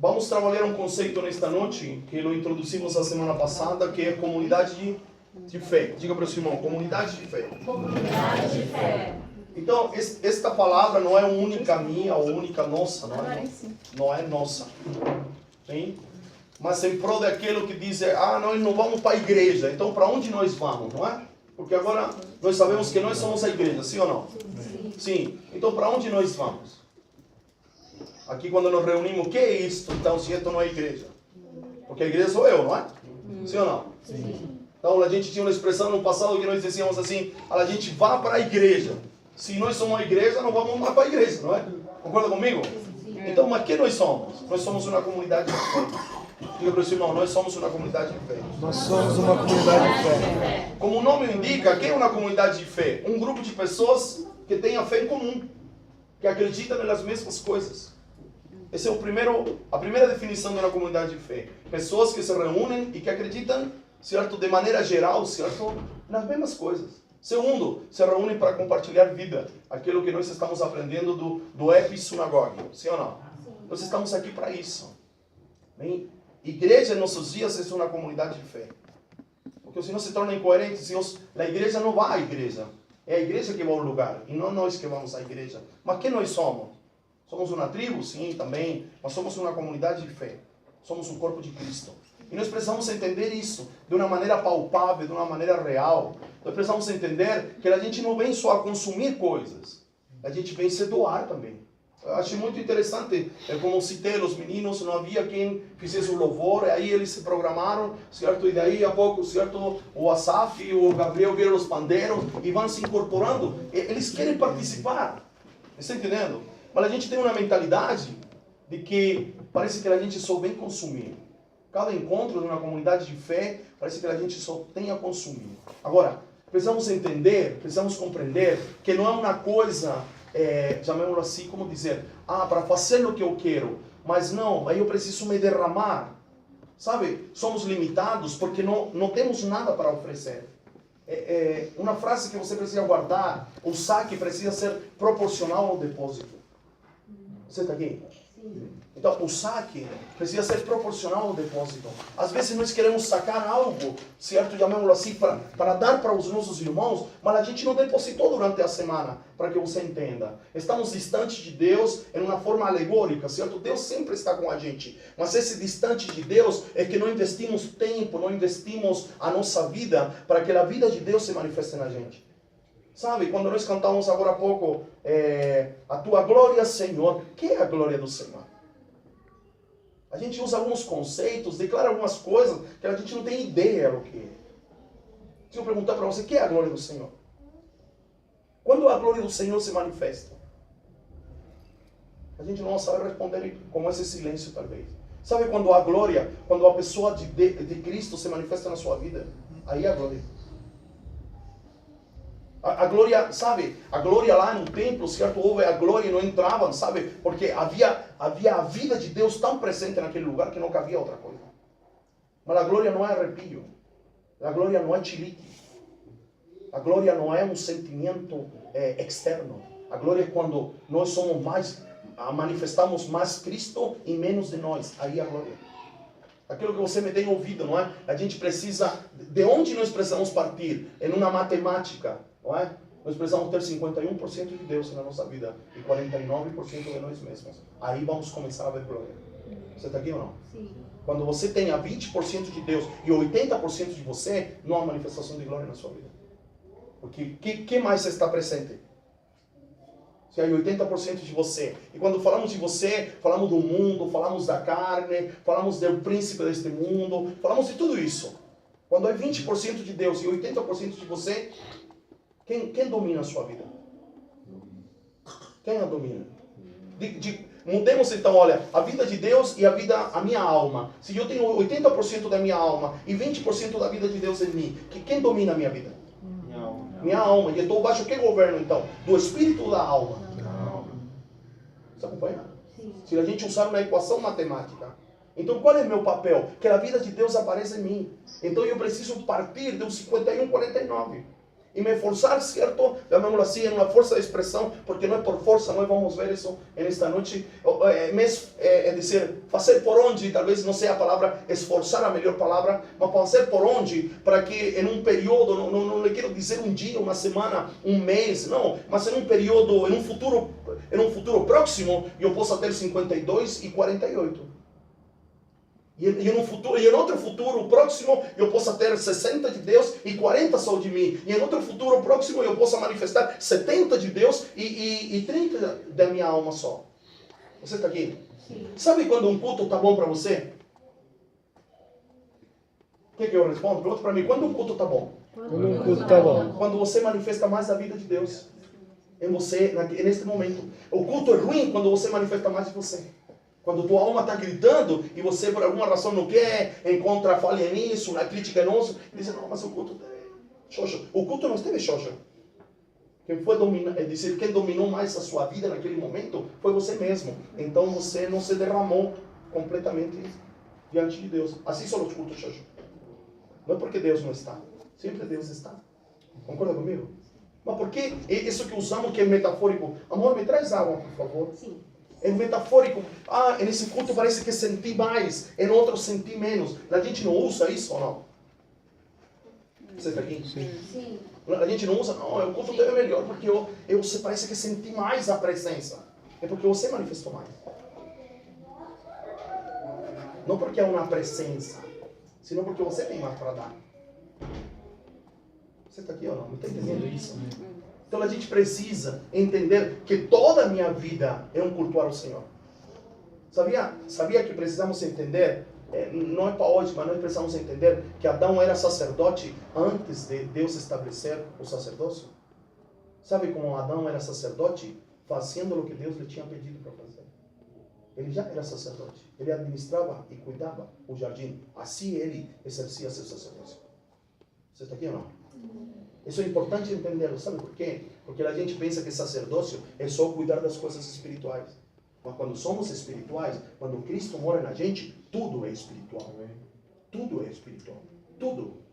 Vamos trabalhar um conceito nesta noite, que lo introduzimos a semana passada, que é comunidade de fé. Diga para o seu irmão, comunidade de fé. Comunidade de fé. Então, esta palavra não é única minha ou única nossa, não é nossa. Sim? Mas em prol daquilo que diz, nós não vamos para a igreja, então para onde nós vamos, não é? Porque agora nós sabemos que nós somos a igreja, sim ou não? Sim. Então para onde nós vamos? Aqui quando nos reunimos, o que é isto? Então, se isto não é igreja. Porque a igreja sou eu, não é? Sim ou não? Sim. Então a gente tinha uma expressão no passado que nós dizíamos assim, a gente vá para a igreja. Se nós somos a igreja, não vamos mais para a igreja, não é? Concorda comigo? Sim. Então, mas que nós somos? Nós somos uma comunidade de fé. Diga para o seu irmão, nós somos uma comunidade de fé. Nós somos uma comunidade de fé. Como o nome indica, o que é uma comunidade de fé? Um grupo de pessoas que têm a fé em comum, que acreditam nas mesmas coisas. Essa é a primeira definição de uma comunidade de fé. Pessoas que se reúnem e que acreditam, certo, de maneira geral, certo, nas mesmas coisas. Segundo, se reúnem para compartilhar vida. Aquilo que nós estamos aprendendo do Episunagogue. Sim ou não? Sim. Nós estamos aqui para isso. Bem, igreja em nossos dias é uma comunidade de fé. Porque senão se torna incoerente. Se a igreja não vai à igreja. É a igreja que vai ao lugar. E não nós que vamos à igreja. Mas quem nós somos? Somos uma tribo? Sim, também. Mas somos uma comunidade de fé. Somos um corpo de Cristo. E nós precisamos entender isso de uma maneira palpável, de uma maneira real. Nós precisamos entender que a gente não vem só a consumir coisas. A gente vem se doar também. Eu achei muito interessante, como citei, os meninos, não havia quem fizesse o louvor, aí eles se programaram, certo? E daí a pouco, certo, o Asaf e o Gabriel viram os pandeiros e vão se incorporando. Eles querem participar. Está entendendo? Mas a gente tem uma mentalidade de que parece que a gente só vem consumir. Cada encontro de uma comunidade de fé, parece que a gente só tem a consumir. Agora, precisamos entender, precisamos compreender que não é uma coisa, chamemos assim, como dizer, para fazer o que eu quero, mas não, aí eu preciso me derramar. Sabe, somos limitados porque não temos nada para oferecer. Uma frase que você precisa guardar, o saque precisa ser proporcional ao depósito. Você está aqui? Sim. Então, o saque precisa ser proporcional ao depósito. Às vezes nós queremos sacar algo, certo? Chamemos assim, para dar para os nossos irmãos, mas a gente não depositou durante a semana, para que você entenda. Estamos distantes de Deus em uma forma alegórica, certo? Deus sempre está com a gente. Mas esse distante de Deus é que não investimos tempo, não investimos a nossa vida para que a vida de Deus se manifeste na gente. Sabe, quando nós cantamos agora há pouco, a tua glória, Senhor, o que é a glória do Senhor? A gente usa alguns conceitos, declara algumas coisas que a gente não tem ideia do que é. Se eu perguntar para você, o que é a glória do Senhor? Quando a glória do Senhor se manifesta? A gente não sabe responder com esse silêncio, talvez. Sabe quando a glória, quando a pessoa de Cristo se manifesta na sua vida? Aí é a glória. A glória, sabe? A glória lá no templo, certo? Houve a glória e não entravam, sabe? Porque havia a vida de Deus tão presente naquele lugar que não cabia outra coisa. Mas a glória não é arrepio. A glória não é chilique. A glória não é um sentimento externo. A glória é quando nós somos mais, manifestamos mais Cristo e menos de nós. Aí é a glória. Aquilo que você me tem ouvido, não é? A gente precisa, de onde nós precisamos partir? Em uma matemática, não é? Nós precisamos ter 51% de Deus na nossa vida e 49% de nós mesmos. Aí vamos começar a ver glória. Você está aqui ou não? Sim. Quando você tem 20% de Deus e 80% de você, não há manifestação de glória na sua vida. Porque que mais está presente? Se há 80% de você. E quando falamos de você, falamos do mundo, falamos da carne, falamos do príncipe deste mundo, falamos de tudo isso. Quando é 20% de Deus e 80% de você, quem domina a sua vida? Quem a domina? Mudemos então, olha, a vida de Deus e a minha alma. Se eu tenho 80% da minha alma e 20% da vida de Deus em mim, quem domina a minha vida? Minha alma. E eu estou baixo que governo então? Do espírito ou da alma? Você acompanha? Sim. Se a gente usar uma equação matemática. Então qual é o meu papel? Que a vida de Deus apareça em mim. Então eu preciso partir do 51-49. e me esforçar, certo? Llamémoslo assim, em uma força de expressão, porque não é por força, nós vamos ver isso nesta noite. É dizer, fazer por onde, talvez não seja a palavra esforçar a melhor palavra, mas fazer por onde, para que em um período, não lhe quero dizer um dia, uma semana, um mês, não, mas em um período, em um futuro próximo, eu possa ter 52 e 48. E em outro futuro próximo eu possa ter 60 de Deus e 40 só de mim. E em outro futuro próximo eu possa manifestar 70 de Deus e 30 da minha alma só. Você está aqui? Sim. Sabe quando um culto está bom para você? O que eu respondo? Pergunta para mim, quando um culto está bom? Quando um culto está bom. Quando você manifesta mais a vida de Deus em você, neste momento. O culto é ruim quando você manifesta mais de você. Quando tua alma está gritando e você por alguma razão não quer, encontra falha nisso, na crítica nossa, diz, não, mas o culto é xoxo. O culto não esteve xoxo. Quem dominou mais a sua vida naquele momento foi você mesmo. Então você não se derramou completamente diante de Deus. Assim são os cultos xoxo. Não é porque Deus não está. Sempre Deus está. Concorda comigo? Mas por que isso que usamos que é metafórico? Amor, me traz água, por favor. Sim. É metafórico. Nesse culto parece que senti mais, em outro senti menos. A gente não usa isso ou não? Você está aqui? Sim. A gente não usa, não, o culto teve melhor, porque você parece que senti mais a presença. É porque você manifestou mais. Não porque é uma presença, senão porque você tem mais para dar. Você está aqui ou não? Não está entendendo isso? Então a gente precisa entender que toda a minha vida é um cultuar o Senhor. Sabia que precisamos entender, não é para hoje, mas nós precisamos entender que Adão era sacerdote antes de Deus estabelecer o sacerdócio? Sabe como Adão era sacerdote? Fazendo o que Deus lhe tinha pedido para fazer. Ele já era sacerdote. Ele administrava e cuidava o jardim. Assim ele exercia seu sacerdócio. Você está aqui ou não? Isso é importante entender, sabe por quê? Porque a gente pensa que sacerdócio é só cuidar das coisas espirituais. Mas quando somos espirituais, quando Cristo mora na gente, tudo é espiritual. Tudo é espiritual. Tudo.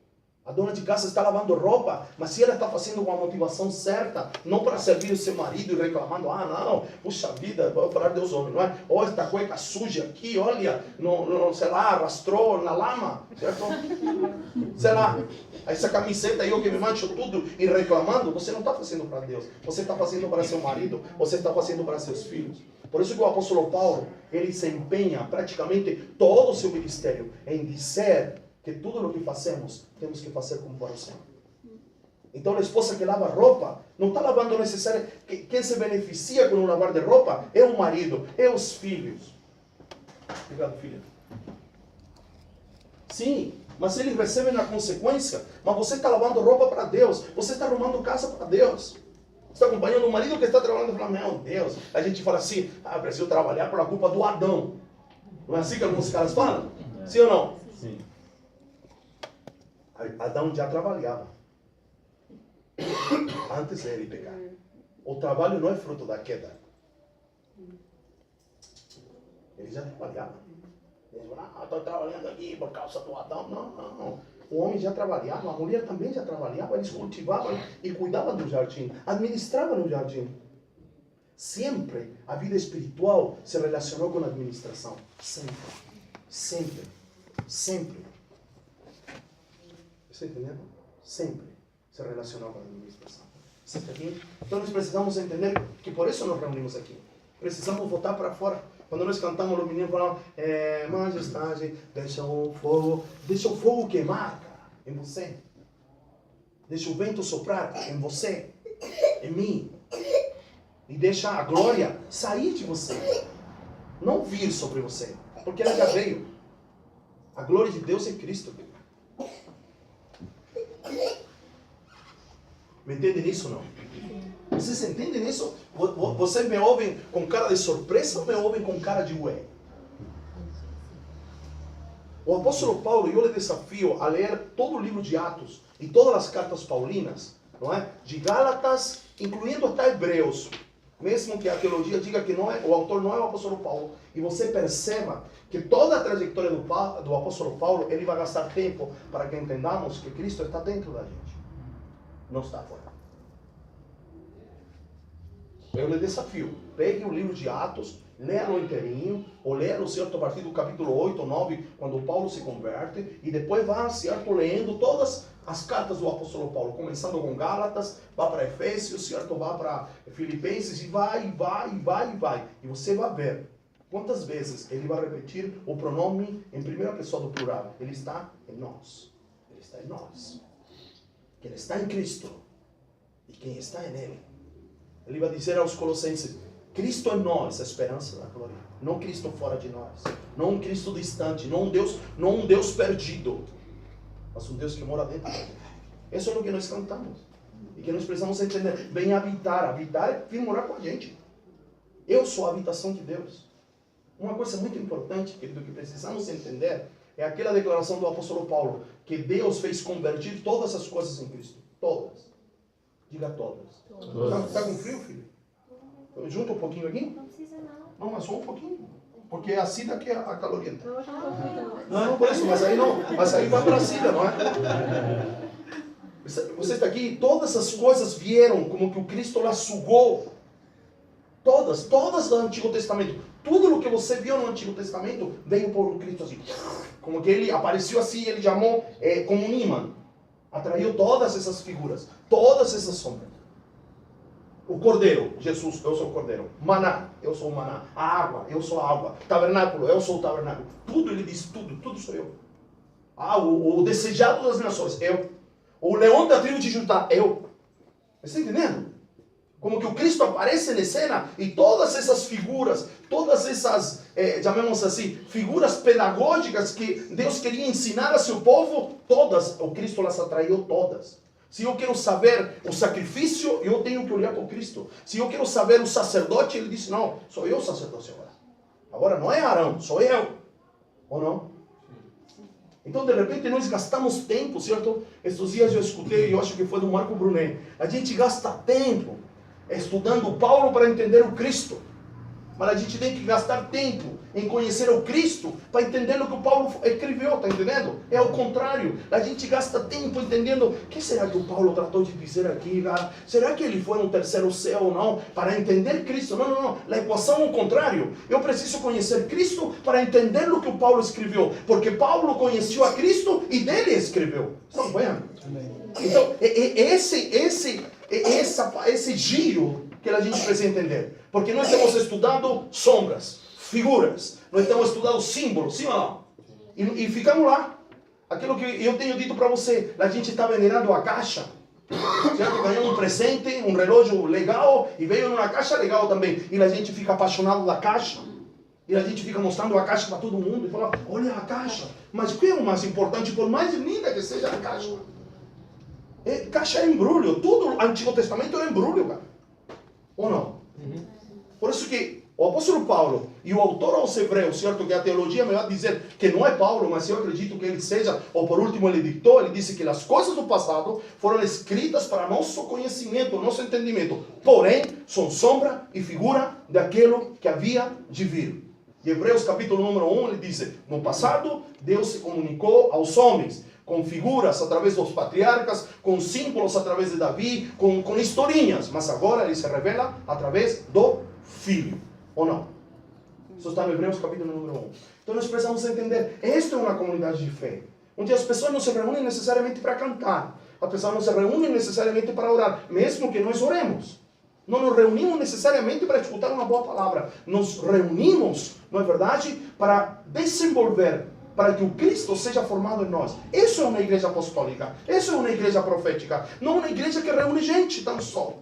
A dona de casa está lavando roupa, mas se ela está fazendo com a motivação certa, não para servir o seu marido e reclamando, não, puxa vida, vou falar Deus homem, não é? Ou esta cueca suja aqui, olha, não, sei lá, arrastou na lama, certo? Sei lá, essa camiseta aí, eu que me mancho tudo e reclamando, você não está fazendo para Deus, você está fazendo para seu marido, você está fazendo para seus filhos. Por isso que o apóstolo Paulo, ele se empenha praticamente todo o seu ministério em dizer que tudo o que fazemos, temos que fazer como para o Senhor. Então a esposa que lava roupa, não está lavando necessariamente. Quem se beneficia com o lavar de roupa é o marido, é os filhos. Obrigado, filha. Sim, mas eles recebem a consequência. Mas você está lavando roupa para Deus, você está arrumando casa para Deus. Você está acompanhando o marido que está trabalhando e fala, meu Deus. A gente fala assim, preciso trabalhar por culpa do Adão. Não é assim que alguns caras falam? Sim ou não? Sim. Adão já trabalhava antes de ele pecar. O trabalho não é fruto da queda. Ele já trabalhava. Ele falou, estou trabalhando aqui por causa do Adão. Não. O homem já trabalhava, a mulher também já trabalhava. Eles cultivavam e cuidavam do jardim, administravam o jardim. Sempre a vida espiritual se relacionou com a administração. Sempre. Você está entendendo? Sempre se relacionou com a administração. Você está aqui? Então nós precisamos entender que por isso nos reunimos aqui. Precisamos botar para fora. Quando nós cantamos, os meninos falam, majestade, deixa o fogo queimar, cara, em você. Deixa o vento soprar em você, em mim. E deixa a glória sair de você. Não vir sobre você, porque ela já veio. A glória de Deus é Cristo. Me entende nisso ou não? Vocês entendem nisso? Vocês me ouvem com cara de surpresa ou me ouvem com cara de ué? O apóstolo Paulo, eu lhe desafio a ler todo o livro de Atos e todas as cartas paulinas, não é? De Gálatas, incluindo até Hebreus. Mesmo que a teologia diga que não é, o autor não é o apóstolo Paulo. E você perceba que toda a trajetória do apóstolo Paulo, ele vai gastar tempo para que entendamos que Cristo está dentro da gente. não está fora. Eu lhe desafio, pegue o livro de Atos, leia-lo inteirinho, ou leia-lo, certo, a partir do capítulo 8 ou 9, quando Paulo se converte, e depois vá, certo, lendo todas as cartas do apóstolo Paulo, começando com Gálatas, vá para Efésios, certo, vá para Filipenses, e vai. E você vai ver quantas vezes ele vai repetir o pronome em primeira pessoa do plural. Ele está em nós. Ele está em nós. Quem está em Cristo e quem está em Ele. Ele vai dizer aos Colossenses, Cristo é nós, a esperança da glória. Não Cristo fora de nós. Não um Cristo distante. Não um Deus perdido. Mas um Deus que mora dentro da gente. Isso é o que nós cantamos. E que nós precisamos entender. Vem habitar. Habitar é vir morar com a gente. Eu sou a habitação de Deus. Uma coisa muito importante, querido, que precisamos entender, é aquela declaração do apóstolo Paulo, que Deus fez convergir todas as coisas em Cristo. Todas. Diga todas. Está com frio, filho? Junta um pouquinho aqui? Não precisa não. Não, mas só um pouquinho. Porque é assim daqui a calorienta. Não, Por isso, mas aí não. Mas aí vai para cima, não é? Você está aqui, todas as coisas vieram como que o Cristo lá sugou. Todas do Antigo Testamento. Tudo o que você viu no Antigo Testamento veio por Cristo assim. Como que ele apareceu assim, ele chamou como um imã. Atraiu todas essas figuras, todas essas sombras. O cordeiro, Jesus, eu sou o cordeiro. Maná, eu sou o maná. A água, eu sou a água. Tabernáculo, eu sou o tabernáculo. Tudo, ele diz, tudo sou eu. O desejado das nações, eu. O leão da tribo de Judá, eu. Você está entendendo? Como que o Cristo aparece em cena e todas essas figuras, todas essas, chamemos assim, figuras pedagógicas que Deus queria ensinar a seu povo, todas, o Cristo las atraiu todas. Se eu quero saber o sacrifício, eu tenho que olhar para o Cristo. Se eu quero saber o sacerdote, ele disse, não, sou eu o sacerdote agora. Agora não é Arão, sou eu. Ou não? Então, de repente, nós gastamos tempo, certo? Estes dias eu escutei, eu acho que foi do Marco Brunet. A gente gasta tempo estudando Paulo para entender o Cristo. Mas a gente tem que gastar tempo em conhecer o Cristo para entender o que o Paulo escreveu, está entendendo? É o contrário. A gente gasta tempo entendendo o que será que o Paulo tratou de dizer aqui, cara? Será que ele foi no terceiro céu ou não? Para entender Cristo. Não. A equação é o contrário. Eu preciso conhecer Cristo para entender o que o Paulo escreveu. Porque Paulo conheceu a Cristo e dele escreveu. Estão vendo? Então, esse giro que a gente precisa entender. Porque nós temos estudado sombras, figuras, nós temos estudado símbolos, sim ou não? E ficamos lá. Aquilo que eu tenho dito para você, a gente está venerando a caixa. Certo? Ganhou um presente, um relógio legal, e veio numa caixa legal também. E a gente fica apaixonado da caixa. E a gente fica mostrando a caixa para todo mundo e fala, olha a caixa. Mas o que é o mais importante, por mais linda que seja a caixa? Caixa é embrulho, tudo o Antigo Testamento é embrulho, cara. Ou não? Por isso que o apóstolo Paulo e o autor aos Hebreus, certo, que a teologia me vai dizer que não é Paulo, mas eu acredito que ele seja, ou por último ele dictou, ele disse que as coisas do passado foram escritas para nosso conhecimento, nosso entendimento, porém são sombra e figura daquilo que havia de vir. Em Hebreus capítulo número 1 ele diz, no passado Deus se comunicou aos homens, com figuras através dos patriarcas, com símbolos através de Davi, com historinhas, mas agora ele se revela através do Filho, ou não? Isso está no Hebreus capítulo número 1. Então nós precisamos entender, esta é uma comunidade de fé, onde as pessoas não se reúnem necessariamente para cantar, as pessoas não se reúnem necessariamente para orar, mesmo que nós oremos. Não nos reunimos necessariamente para escutar uma boa palavra, nos reunimos, não é verdade, para desenvolver, para que o Cristo seja formado em nós. Isso é uma igreja apostólica, isso é uma igreja profética, não uma igreja que reúne gente tão só.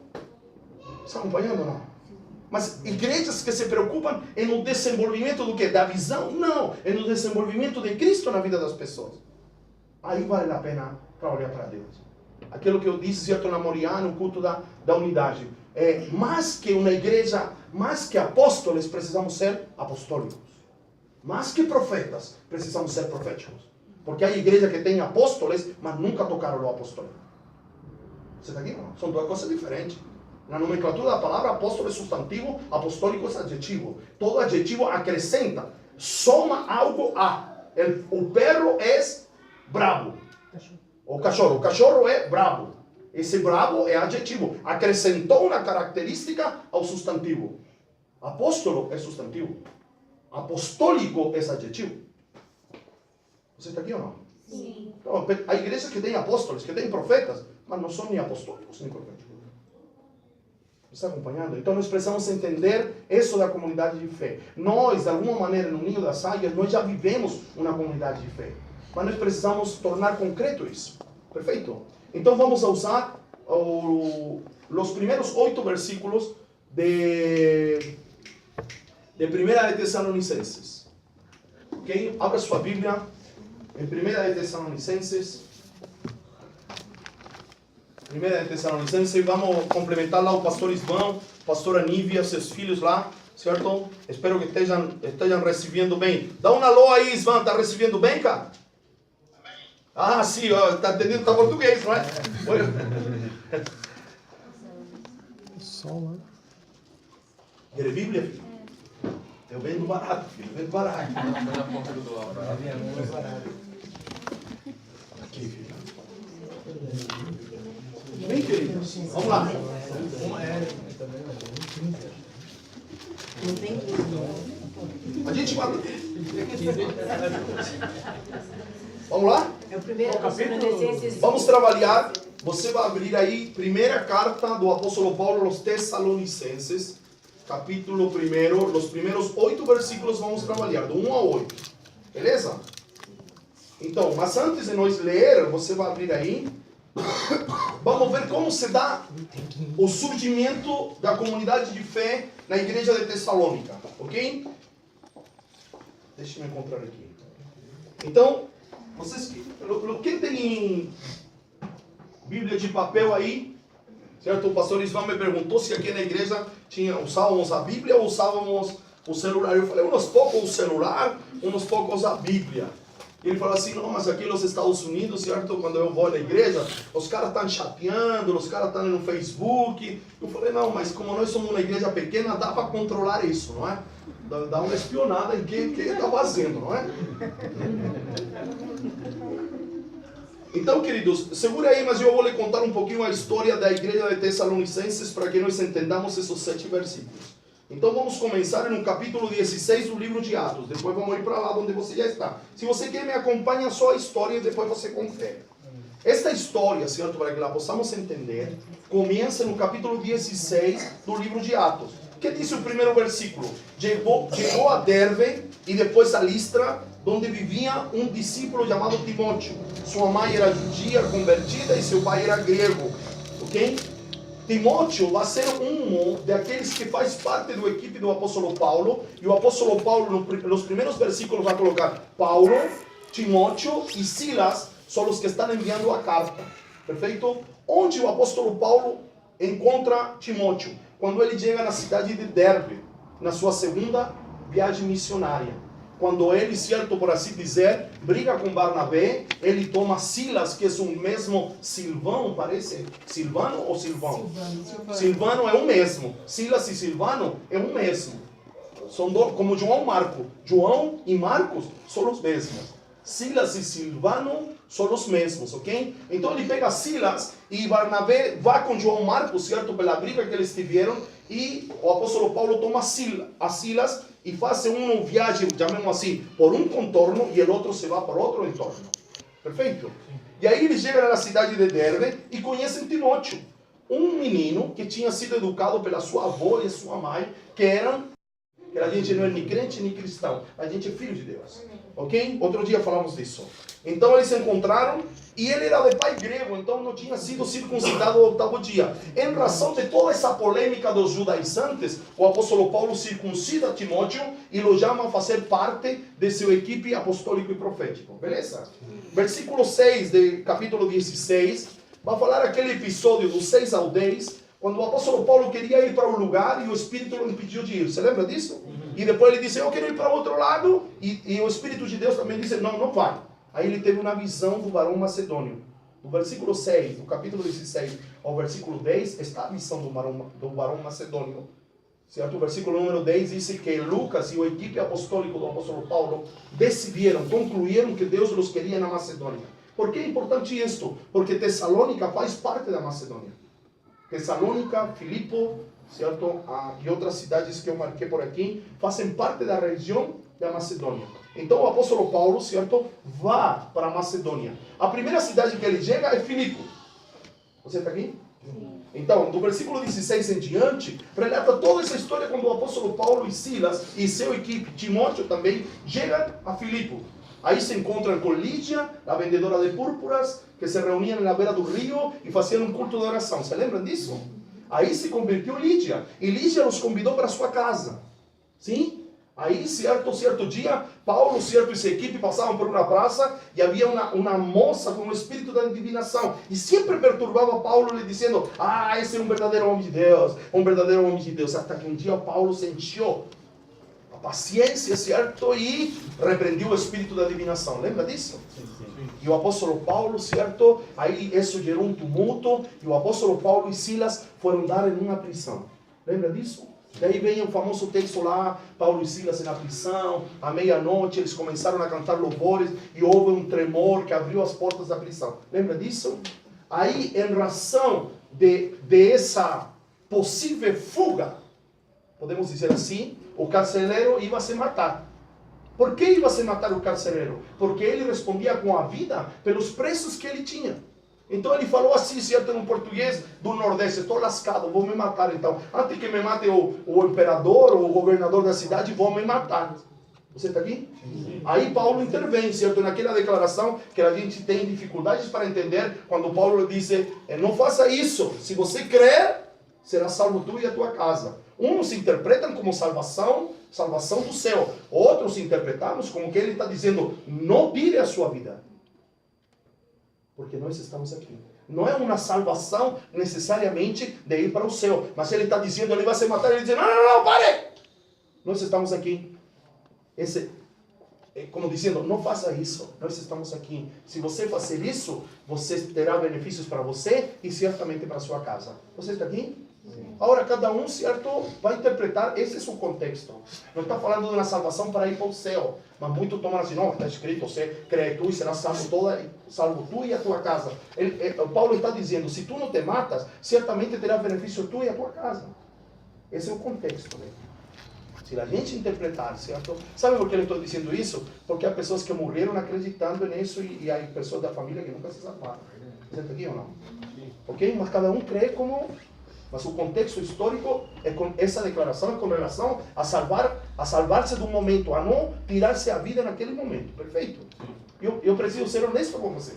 Está acompanhando ou não? Mas igrejas que se preocupam no desenvolvimento do que? Da visão? Não, é no desenvolvimento de Cristo na vida das pessoas. Aí vale a pena para olhar para Deus. Aquilo que eu disse, certo, na Moriá, no culto da unidade. Mais que uma igreja, mais que apóstolos, precisamos ser apostólicos. Mais que profetas, precisamos ser proféticos. Porque há igreja que tem apóstolos, mas nunca tocaram o apostólico. Você está aqui? Não? São duas coisas diferentes. Na nomenclatura da palavra, apóstolo é substantivo, apostólico é adjetivo. Todo adjetivo acrescenta, soma algo a. O perro é bravo. O cachorro é bravo. Esse bravo é adjetivo. Acrescentou uma característica ao substantivo. Apóstolo é substantivo. Apostólico é adjetivo. Você está aqui ou não? Sim. Então, há igrejas que têm apóstolos, que têm profetas, mas não são nem apostólicos nem proféticos. Está acompanhando? Então nós precisamos entender isso da comunidade de fé. Nós, de alguma maneira, no Ninho das Águias, nós já vivemos uma comunidade de fé. Mas nós precisamos tornar concreto isso. Perfeito? Então vamos usar os primeiros 8 versículos de 1 de Tessalonicenses. Ok? Abra sua Bíblia em 1 de Tessalonicenses. 1 de Tessalonicenses, vamos complementar lá o pastor Isvão, pastora Nívia, seus filhos lá, certo? Espero que estejam recebendo bem. Dá um alô aí, Isvão, está recebendo bem, cara? Ah, sim, está entendendo, está português, não é? Sol, né? Quer Bíblia, filho? Eu vendo barato, filho, eu vendo barato. Aqui, filho. Bem, queridos, vamos lá. Não tem 15, A gente vai... Vamos lá? É o primeiro Tessalonicenses. Vamos trabalhar. Você vai abrir aí, primeira carta do apóstolo Paulo aos Tessalonicenses, capítulo 1, os primeiros 8 versículos vamos trabalhar, do 1 ao 8. Beleza? Então, mas antes de nós ler, você vai abrir aí. Vamos ver como se dá o surgimento da comunidade de fé na igreja de Tessalônica, ok? Deixa eu me encontrar aqui. Então, vocês, quem tem Bíblia de papel aí, certo? O pastor Isvão me perguntou se aqui na igreja usávamos a Bíblia ou usávamos o celular. Eu falei, uns poucos o celular, uns poucos a Bíblia. Ele falou assim, não, mas aqui nos Estados Unidos, certo? Quando eu vou na igreja, os caras estão chateando, os caras estão no Facebook. Eu falei, não, mas como nós somos uma igreja pequena, dá para controlar isso, não é? Dá uma espionada em quem está fazendo, não é? Então, queridos, segura aí, mas eu vou lhe contar um pouquinho a história da igreja de Tessalonicenses para que nós entendamos esses 7 versículos. Então vamos começar no capítulo 16 do livro de Atos. Depois vamos ir para lá onde você já está. Se você quer, me acompanha só a história e depois você confere. Esta história, certo, para que la possamos entender, começa no capítulo 16 do livro de Atos. O que diz o primeiro versículo? Chegou a Derbe e depois a Listra, onde vivia um discípulo chamado Timóteo. Sua mãe era judia convertida e seu pai era grego. Ok? Timóteo vai ser um daqueles que faz parte da equipe do apóstolo Paulo, e o apóstolo Paulo, nos primeiros versículos, vai colocar Paulo, Timóteo e Silas são os que estão enviando a carta. Perfeito? Onde o apóstolo Paulo encontra Timóteo? Quando ele chega na cidade de Derbe, na sua segunda viagem missionária. Quando ele, certo, por assim dizer, briga com Barnabé, ele toma Silas, que é o mesmo Silvão, parece? Silvano ou Silvão? Silvano é o mesmo. Silas e Silvano é o mesmo. São dois, como João e Marco. João e Marcos são os mesmos. Silas e Silvano são os mesmos, ok? Então ele pega Silas e Barnabé vai com João e Marcos, certo? Pela briga que eles tiveram. E o apóstolo Paulo toma a Silas e faz uma viagem, chamemos assim, por um contorno e o outro se vai por outro entorno. Perfeito? E aí eles chegam na cidade de Derbe e conhecem Timóteo, um menino que tinha sido educado pela sua avó e sua mãe, que a gente não é nem crente nem cristão, a gente é filho de Deus. Ok? Outro dia falamos disso. Então eles se encontraram e ele era de pai grego, então não tinha sido circuncidado ao 8º dia. Em razão de toda essa polêmica dos judaizantes, o apóstolo Paulo circuncida Timóteo e o chama a fazer parte de sua equipe apostólico e profético. Beleza? Versículo 6 do capítulo 16 vai falar aquele episódio do 6 ao 10, quando o apóstolo Paulo queria ir para um lugar e o Espírito o impediu de ir. Você lembra disso? E depois ele disse, eu quero ir para outro lado. E o Espírito de Deus também disse, não, não vai. Aí ele teve uma visão do varão macedônio. Do versículo 6, do capítulo 16 ao versículo 10, está a visão do varão macedônio. Certo? O versículo número 10 diz que Lucas e a equipe apostólica do apóstolo Paulo decidiram, concluíram que Deus os queria na Macedônia. Por que é importante isto? Porque Tessalônica faz parte da Macedônia. Tessalônica, Filipo, certo? E outras cidades que eu marquei por aqui, fazem parte da região da Macedônia. Então o apóstolo Paulo, certo? Vai para a Macedônia. A primeira cidade que ele chega é Filipo. Você está aqui? Sim. Então, do versículo 16 em diante, relata toda essa história quando o apóstolo Paulo e Silas e seu equipe, Timóteo também, chegam a Filipo. Aí se encontram com Lídia, a vendedora de púrpuras, que se reuniam na beira do rio e faziam um culto de oração. Se lembram disso? Aí se convertiu Lídia, e Lídia os convidou para sua casa. Sim? Aí, certo dia, Paulo, certo, e sua equipe passavam por uma praça e havia uma moça com o espírito da adivinação. E sempre perturbava Paulo, lhe dizendo, esse é um verdadeiro homem de Deus, um verdadeiro homem de Deus. Até que um dia Paulo sentiu a paciência, certo, e repreendeu o espírito da adivinação. Lembra disso? Sim. E o apóstolo Paulo, certo, aí isso gerou um tumulto, e o apóstolo Paulo e Silas foram dar em uma prisão. Lembra disso? Daí vem o famoso texto lá, Paulo e Silas na prisão, à meia-noite eles começaram a cantar louvores e houve um tremor que abriu as portas da prisão. Lembra disso? Aí, em razão de essa possível fuga, podemos dizer assim, o carcereiro ia se matar. Por que ia se matar o carcereiro? Porque ele respondia com a vida pelos preços que ele tinha. Então ele falou assim, certo, no português do Nordeste, estou lascado, vou me matar então. Antes que me mate o imperador ou o governador da cidade, vão me matar. Você está aqui? Sim. Aí Paulo intervém, certo? Naquela declaração que a gente tem dificuldades para entender, quando Paulo diz, não faça isso, se você crer, será salvo tu e a tua casa. Uns interpretam como salvação do céu. Outros interpretamos como que ele está dizendo, não tire a sua vida. Porque nós estamos aqui. Não é uma salvação necessariamente de ir para o céu. Mas ele está dizendo, ele vai se matar, ele diz, não, pare! Nós estamos aqui. Como dizendo, não faça isso. Nós estamos aqui. Se você fazer isso, você terá benefícios para você e certamente para a sua casa. Você está aqui? Sim. Agora, cada um, certo, vai interpretar, esse é o contexto. Não está falando de uma salvação para ir para o céu. Mas muitos tomam assim, não, está escrito, você crê tu e será salvo tu e a tua casa. Paulo está dizendo, se tu não te matas, certamente terá benefício tu e a tua casa. Esse é o contexto. Né? Se a gente interpretar, certo? Sabe por que eu estou dizendo isso? Porque há pessoas que morreram acreditando nisso e há pessoas da família que nunca se salvaram. Você está aqui ou não? Ok? Mas cada um crê como... Mas o contexto histórico é com essa declaração, é com relação a salvar-se de um momento, a não tirar-se a vida naquele momento. Perfeito? Eu preciso ser honesto com você.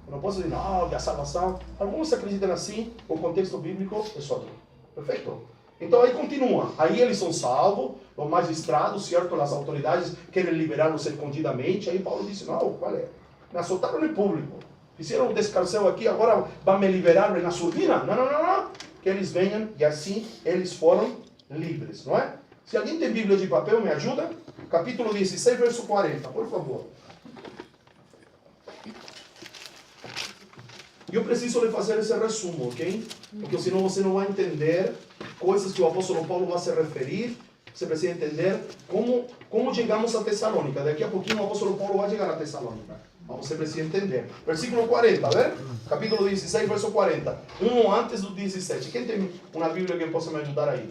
Eu não posso dizer, não, a salvação. Alguns acreditam assim, o contexto bíblico é outro. Perfeito? Então aí continua. Aí eles são salvos, os magistrados, certo? As autoridades querem liberá-los escondidamente. Aí Paulo disse, não, qual é? Me assaltaram em público. Fizeram um descarcel aqui, agora vão me liberar na surdina? Não. Que eles venham e assim eles foram livres, não é? Se alguém tem Bíblia de papel, me ajuda? Capítulo 16, verso 40, por favor. Eu preciso lhe fazer esse resumo, ok? Porque senão você não vai entender coisas que o apóstolo Paulo vai se referir. Você precisa entender como chegamos a Tessalônica. Daqui a pouquinho o apóstolo Paulo vai chegar a Tessalônica. Mas você precisa entender. Versículo 40, ver? Capítulo 16, verso 40. Um antes do 17. Quem tem uma Bíblia que possa me ajudar aí?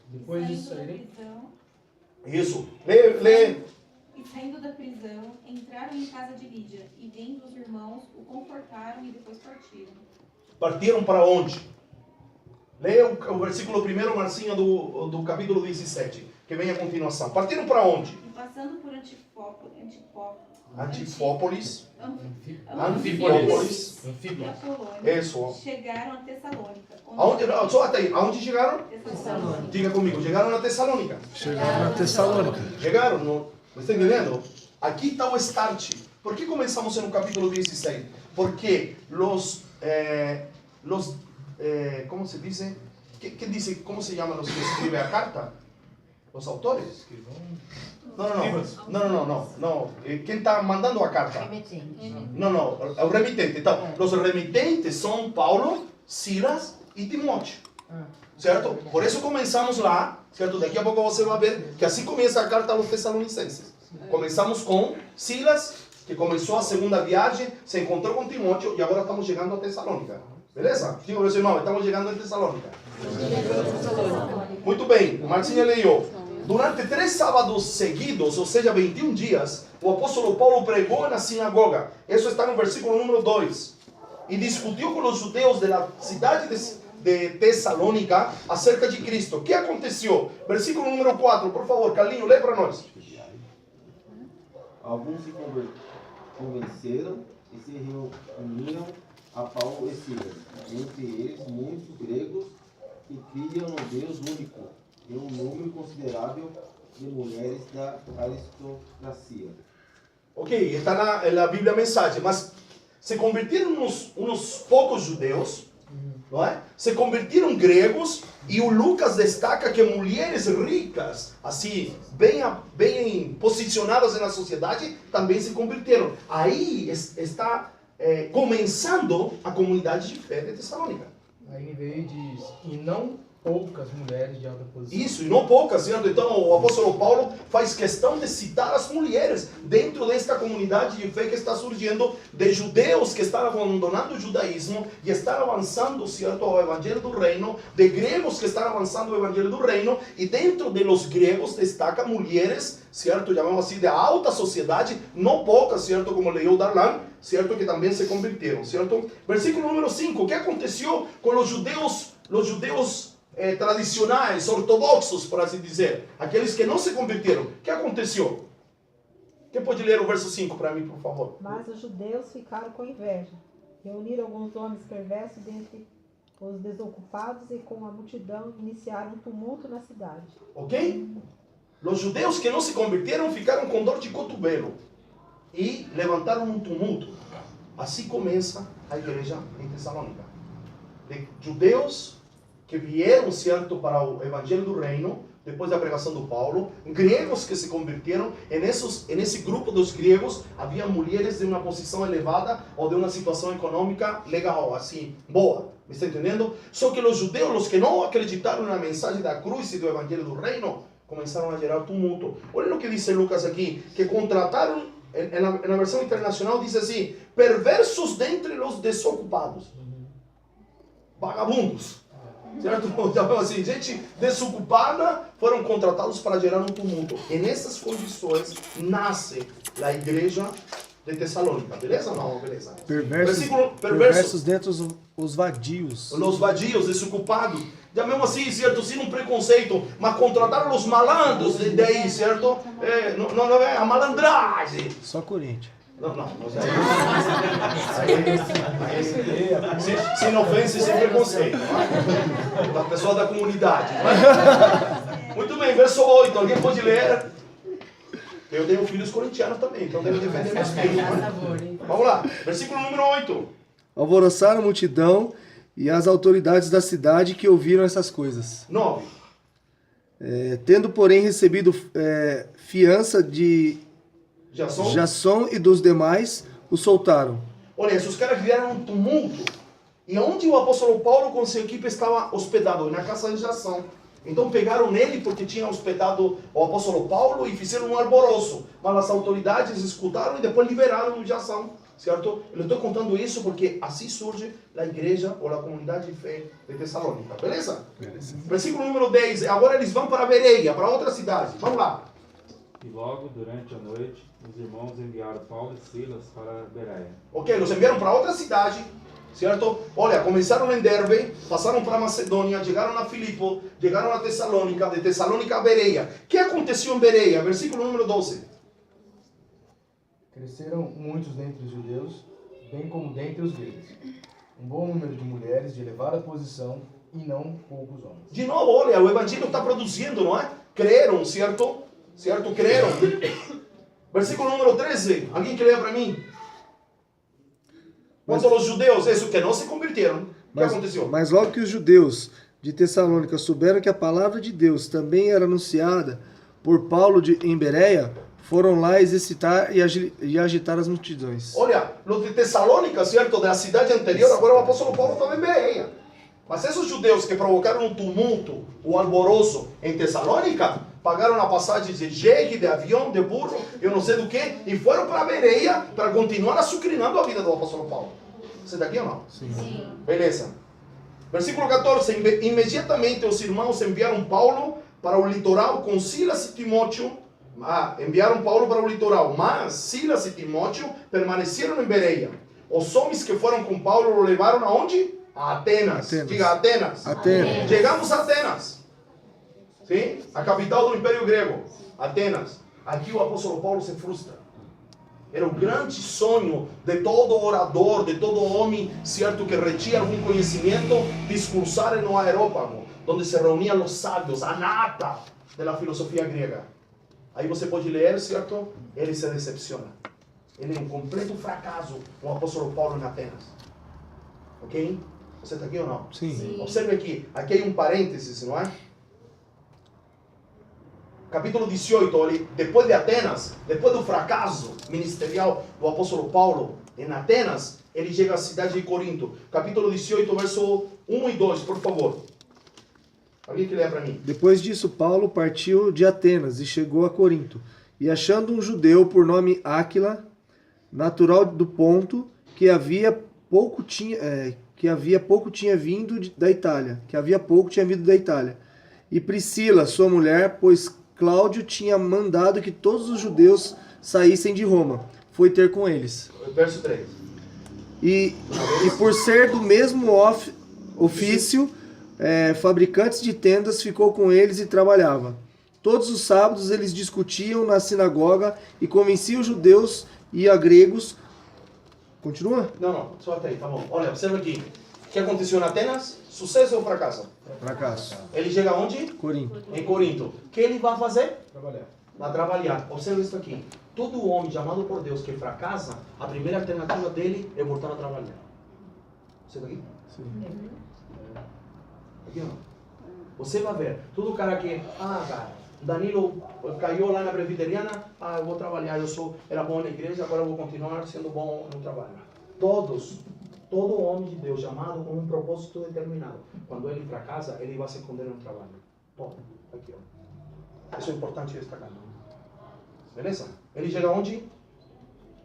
Depois de saírem. Isso. Lê. E saindo da prisão, entraram em casa de Lídia, e vendo os irmãos, o confortaram e depois partiram. Partiram para onde? Leia o versículo 1, Marcinha, do capítulo 17, que vem a continuação. Partiram para onde? E passando por Anfípolis. E Apolônia, Isso. chegaram a Tessalônica. Só até aí. Aonde chegaram? Tessalônica. Diga comigo. Chegaram a Tessalônica. Chegaram na Tessalônica. Chegaram, não está entendendo? Aqui está o start. Por que começamos no capítulo 16? Porque ¿cómo se dice? ¿Qué dice? ¿Cómo se llaman los que escriben a carta? ¿Los autores? No. ¿Quién está mandando a carta? No, el remitente. Então, los remitentes são Paulo, Silas e Timóteo. Certo? Por isso começamos lá, certo? Daqui a pouco você vai ver que assim começa a carta aos Tessalonicenses. Começamos com Silas que começou a segunda viagem, se encontrou com Timóteo e agora estamos chegando a Tessalônica. Beleza? Diga para o seu irmão, estamos chegando a Tessalônica. Muito bem, o Marcinho leu. Durante 3 sábados seguidos, ou seja, 21 dias, o apóstolo Paulo pregou na sinagoga. Isso está no versículo número 2. E discutiu com os judeus da cidade de Tessalônica acerca de Cristo. O que aconteceu? Versículo número 4, por favor, Carlinho, lê para nós. Alguns se convenceram e se reuniam a Paulo e Silas. Entre eles, muitos gregos que criam no Deus único e um número considerável de mulheres da aristocracia. Ok, está na Bíblia a mensagem, mas se convertiram uns poucos judeus, não é? Se convertiram gregos, e o Lucas destaca que mulheres ricas, assim, bem posicionadas na sociedade, também se converteram. Aí está começando a comunidade de fé de Tessalônica. Aí veio e diz, e não poucas mulheres de alta posição. Isso, e não poucas, certo? Então o apóstolo Paulo faz questão de citar as mulheres dentro desta comunidade de fé que está surgindo, de judeus que estão abandonando o judaísmo e estão avançando, certo, ao evangelho do reino, de gregos que estão avançando ao evangelho do reino, e dentro de los gregos destaca mulheres, certo, chamamos assim, de alta sociedade, não poucas, certo, como leu Darlan, certo, que também se converteram, certo? Versículo número 5, o que aconteceu com os judeus tradicionais, ortodoxos, por assim dizer, aqueles que não se converteram? O que aconteceu? Quem pode ler o verso 5 para mim, por favor? Mas os judeus ficaram com inveja, reuniram alguns homens perversos dentre os desocupados e com a multidão iniciaram um tumulto na cidade. Ok? Os judeus que não se converteram ficaram com dor de cotovelo e levantaram um tumulto. Assim começa a igreja em Tessalônica. De judeus que vieram, certo, para o evangelho do reino, depois da pregação do Paulo, gregos que se converteram, e nesse grupo dos gregos havia mulheres de uma posição elevada ou de uma situação econômica legal, assim, boa. Me está entendendo? Só que os judeus, os que não acreditaram na mensagem da cruz e do evangelho do reino, começaram a gerar tumulto. Olha o que diz Lucas aqui, que contrataram, na versão internacional diz assim, perversos dentre os desocupados. Vagabundos. Certo? Então, assim, gente desocupada foram contratados para gerar um tumulto. E nessas condições nasce a igreja de Tessalônica. Beleza ou não? Beleza. Perversos dentro os vadios. Os vadios, desocupados. Já mesmo assim, certo? Sem um preconceito, mas contrataram os malandros daí, certo? Não é a malandragem. Só Corinthians. Não. Sem ofensa e sem preconceito. A pessoa da comunidade. Muito bem, verso 8. Alguém pode ler? Eu tenho filhos corintianos também, então devo defender meus filhos. Vamos lá, versículo número 8. Alvoroçaram a multidão e as autoridades da cidade que ouviram essas coisas. 9. Tendo, porém, recebido fiança de Jasson e dos demais, o soltaram. Olha, esses caras vieram um tumulto. E onde o apóstolo Paulo com sua equipe estava hospedado? Na casa de Jasson. Então pegaram nele porque tinha hospedado o apóstolo Paulo e fizeram um alvoroço. Mas as autoridades escutaram e depois liberaram o Jasson. Certo? Eu estou contando isso porque assim surge a igreja ou a comunidade de fé de Tessalônica. Beleza? Versículo número 10. Agora eles vão para Bereia, para outra cidade. Vamos lá. E logo, durante a noite, os irmãos enviaram Paulo e Silas para Bereia. Ok, nos enviaram para outra cidade, certo? Olha, começaram em Derbe, passaram para Macedônia, chegaram a Filipo, chegaram a Tessalônica, de Tessalônica a Bereia. O que aconteceu em Bereia? Versículo número 12. Cresceram muitos dentre os judeus, bem como dentre os gregos. Um bom número de mulheres de elevada posição e não poucos homens. De novo, olha, o evangelho está produzindo, não é? Creram, certo? Certo? Creram. Versículo número 13. Alguém que leia para mim? Quanto aos judeus, isso que não se converteram. O que aconteceu? Mas logo que os judeus de Tessalônica souberam que a palavra de Deus também era anunciada por Paulo em Bereia, foram lá exercitar e agitar as multidões. Olha, os de Tessalônica, certo? Da cidade anterior, agora o apóstolo Paulo estava em Bereia. Mas esses judeus que provocaram um tumulto, um alvoroço em Tessalônica, pagaram a passagem de jegue, de avião, de burro, eu não sei do que, e foram para Bereia para continuar açucrinando a vida do apóstolo Paulo. Você está aqui ou não? Sim. Beleza. Versículo 14. Imediatamente os irmãos enviaram Paulo para o litoral com Silas e Timóteo. Enviaram Paulo para o litoral, mas Silas e Timóteo permaneceram em Bereia. Os homens que foram com Paulo o levaram aonde? A Atenas. Diga Atenas. Atenas. Chegamos a Atenas. Sim? A capital do Império Grego. Atenas. Aqui o apóstolo Paulo se frustra. Era o grande sonho de todo orador, de todo homem, certo, que retinha algum conhecimento, discursar no Areópago, onde se reuniam os sábios, a nata da filosofia grega. Aí você pode ler, certo? Ele se decepciona. Ele é um completo fracasso, o apóstolo Paulo em Atenas. Ok? Você está aqui ou não? Sim. Observe aqui, aqui hay um parênteses, não é? Capítulo 18, depois de Atenas, depois do fracasso ministerial do apóstolo Paulo em Atenas, ele chega à cidade de Corinto. Capítulo 18, verso 1 e 2, por favor. Alguém que leia para mim. Depois disso, Paulo partiu de Atenas e chegou a Corinto. E achando um judeu por nome Áquila, natural do Ponto, que havia pouco tinha vindo da Itália, e Priscila, sua mulher, pois Cláudio tinha mandado que todos os judeus saíssem de Roma, foi ter com eles. Verso 3. E por ser do mesmo ofício, fabricantes de tendas, ficou com eles e trabalhava. Todos os sábados eles discutiam na sinagoga e convenciam os judeus e a gregos. Continua? Não, só até aí, tá bom. Olha, observa aqui. O que aconteceu em Atenas? Sucesso ou fracasso? Fracasso. Ele chega onde? Corinto. Em Corinto. O que ele vai fazer? Trabalhar. Vai trabalhar. Observa isso aqui. Todo homem chamado por Deus que fracassa, a primeira alternativa dele é voltar a trabalhar. Você está aqui? Sim. Aqui não. Você vai ver. Todo cara que, cara, Danilo caiu lá na presbiteriana, eu vou trabalhar, era bom na igreja, agora eu vou continuar sendo bom no trabalho. Todo homem de Deus chamado com um propósito determinado, quando ele fracassa, ele vai se esconder no trabalho. Todo. Aqui, ó. Isso é importante destacar. Beleza? Ele chega onde?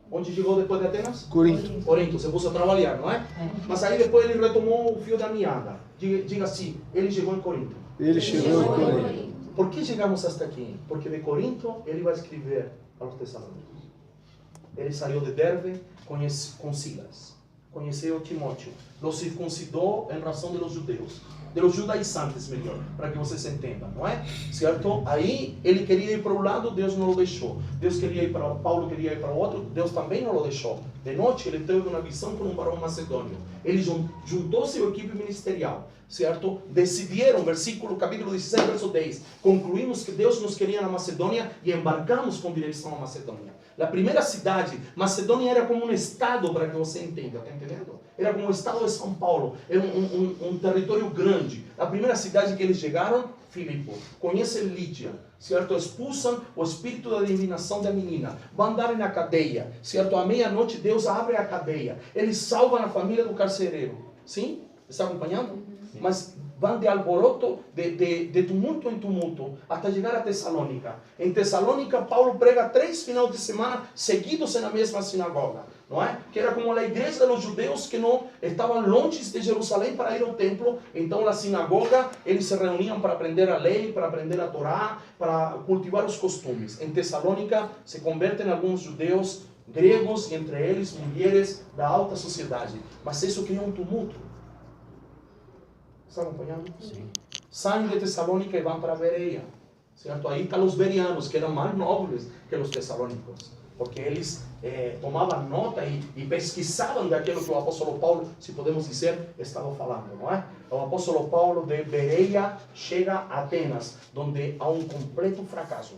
Onde chegou depois de Atenas? Corinto. Corinto, se pôs a trabalhar, não é? Mas aí depois ele retomou o fio da meada. Diga assim, ele chegou em Corinto. Ele chegou em Corinto. Por que chegamos hasta aqui? Porque de Corinto ele vai escrever aos Tessalônicos. Ele saiu de Derbe com Silas. Conheceu Timóteo. Lo circuncidou em razão dos judeus. Dos judaizantes, melhor, para que vocês entendam, não é? Certo? Aí ele queria ir para um lado, Deus não o deixou. Deus queria ir para Paulo, queria ir para o outro, Deus também não o deixou. De noite ele teve uma visão com um varão macedônio. Ele juntou sua equipe ministerial, certo? Decidiram, capítulo 16, verso 10. Concluímos que Deus nos queria na Macedônia e embarcamos com direção à Macedônia. A primeira cidade, Macedônia era como um estado, para que você entenda, está entendendo? Era como o estado de São Paulo, era um território grande. A primeira cidade que eles chegaram, Filipe. Conhecem Lídia, certo? Expulsam o espírito da divinação da menina. Vão dar na cadeia, certo? À meia-noite Deus abre a cadeia. Eles salvam a família do carcereiro. Sim? Está acompanhando? Sim. Mas vão de alboroto, de tumulto em tumulto, até chegar a Tessalônica. Em Tessalônica, Paulo prega 3 finais de semana seguidos na mesma sinagoga, não é? Que era como a igreja dos judeus que não estavam longe de Jerusalém para ir ao templo. Então, na sinagoga, eles se reuniam para aprender a lei, para aprender a Torá, para cultivar os costumes. Em Tessalônica, se convertem alguns judeus gregos, e entre eles mulheres da alta sociedade. Mas isso cria um tumulto. Está acompanhando? Sim. Saem de Tessalônica e vão para Bereia. Certo? Aí estão os berianos, que eram mais nobres que os tessalônicos. Porque eles tomavam nota e pesquisavam daquilo que o apóstolo Paulo, se podemos dizer, estava falando. Não é? O apóstolo Paulo de Bereia chega a Atenas, onde há um completo fracasso.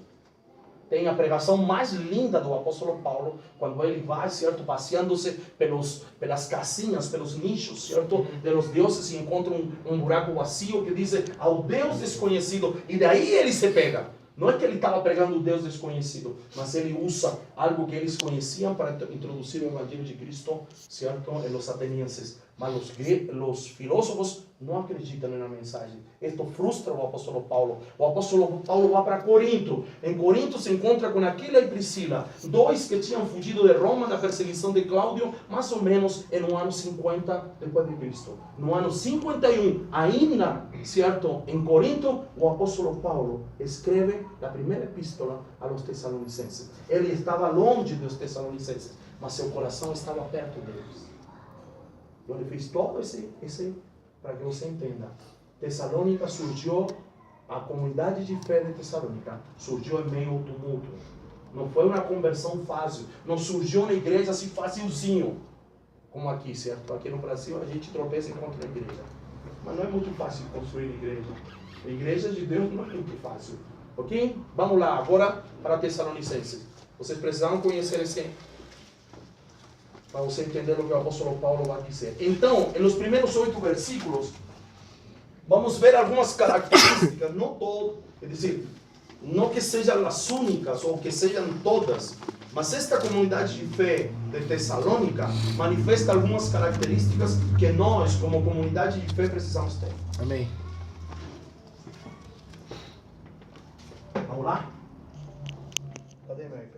Tem a pregação mais linda do apóstolo Paulo, quando ele vai, certo, passeando-se pelas casinhas, pelos nichos, certo, dos deuses, e encontra um buraco vazio que diz ao Deus desconhecido, e daí ele se pega. Não é que ele estava pregando o Deus desconhecido, mas ele usa algo que eles conheciam para introduzir o Evangelho de Cristo, certo, em los atenienses. Mas os filósofos não acreditam na mensagem. Isto frustra o apóstolo Paulo. O apóstolo Paulo vai para Corinto. Em Corinto se encontra com Aquila e Priscila, dois que tinham fugido de Roma na perseguição de Cláudio, mais ou menos no ano 50 depois de Cristo. No ano 51, ainda, certo, em Corinto, o apóstolo Paulo escreve a primeira epístola aos Tessalonicenses. Ele estava longe dos Tessalonicenses, mas seu coração estava perto deles. Ele fez todo esse para que você entenda. Tessalônica surgiu, a comunidade de fé de Tessalônica surgiu em meio ao tumulto. Não foi uma conversão fácil. Não surgiu na igreja assim facilzinho, como aqui, certo? Aqui no Brasil a gente tropeça e encontra a igreja. Mas não é muito fácil construir igreja. A igreja de Deus não é muito fácil. Ok? Vamos lá, agora para Tessalonicenses. Vocês precisam conhecer esse, para você entender o que o apóstolo Paulo vai dizer. Então, nos primeiros 8 versículos, vamos ver algumas características, não todas, quer dizer, não que sejam as únicas ou que sejam todas, mas esta comunidade de fé de Tessalônica manifesta algumas características que nós, como comunidade de fé, precisamos ter. Amém. Vamos lá? Cadê meu iPad?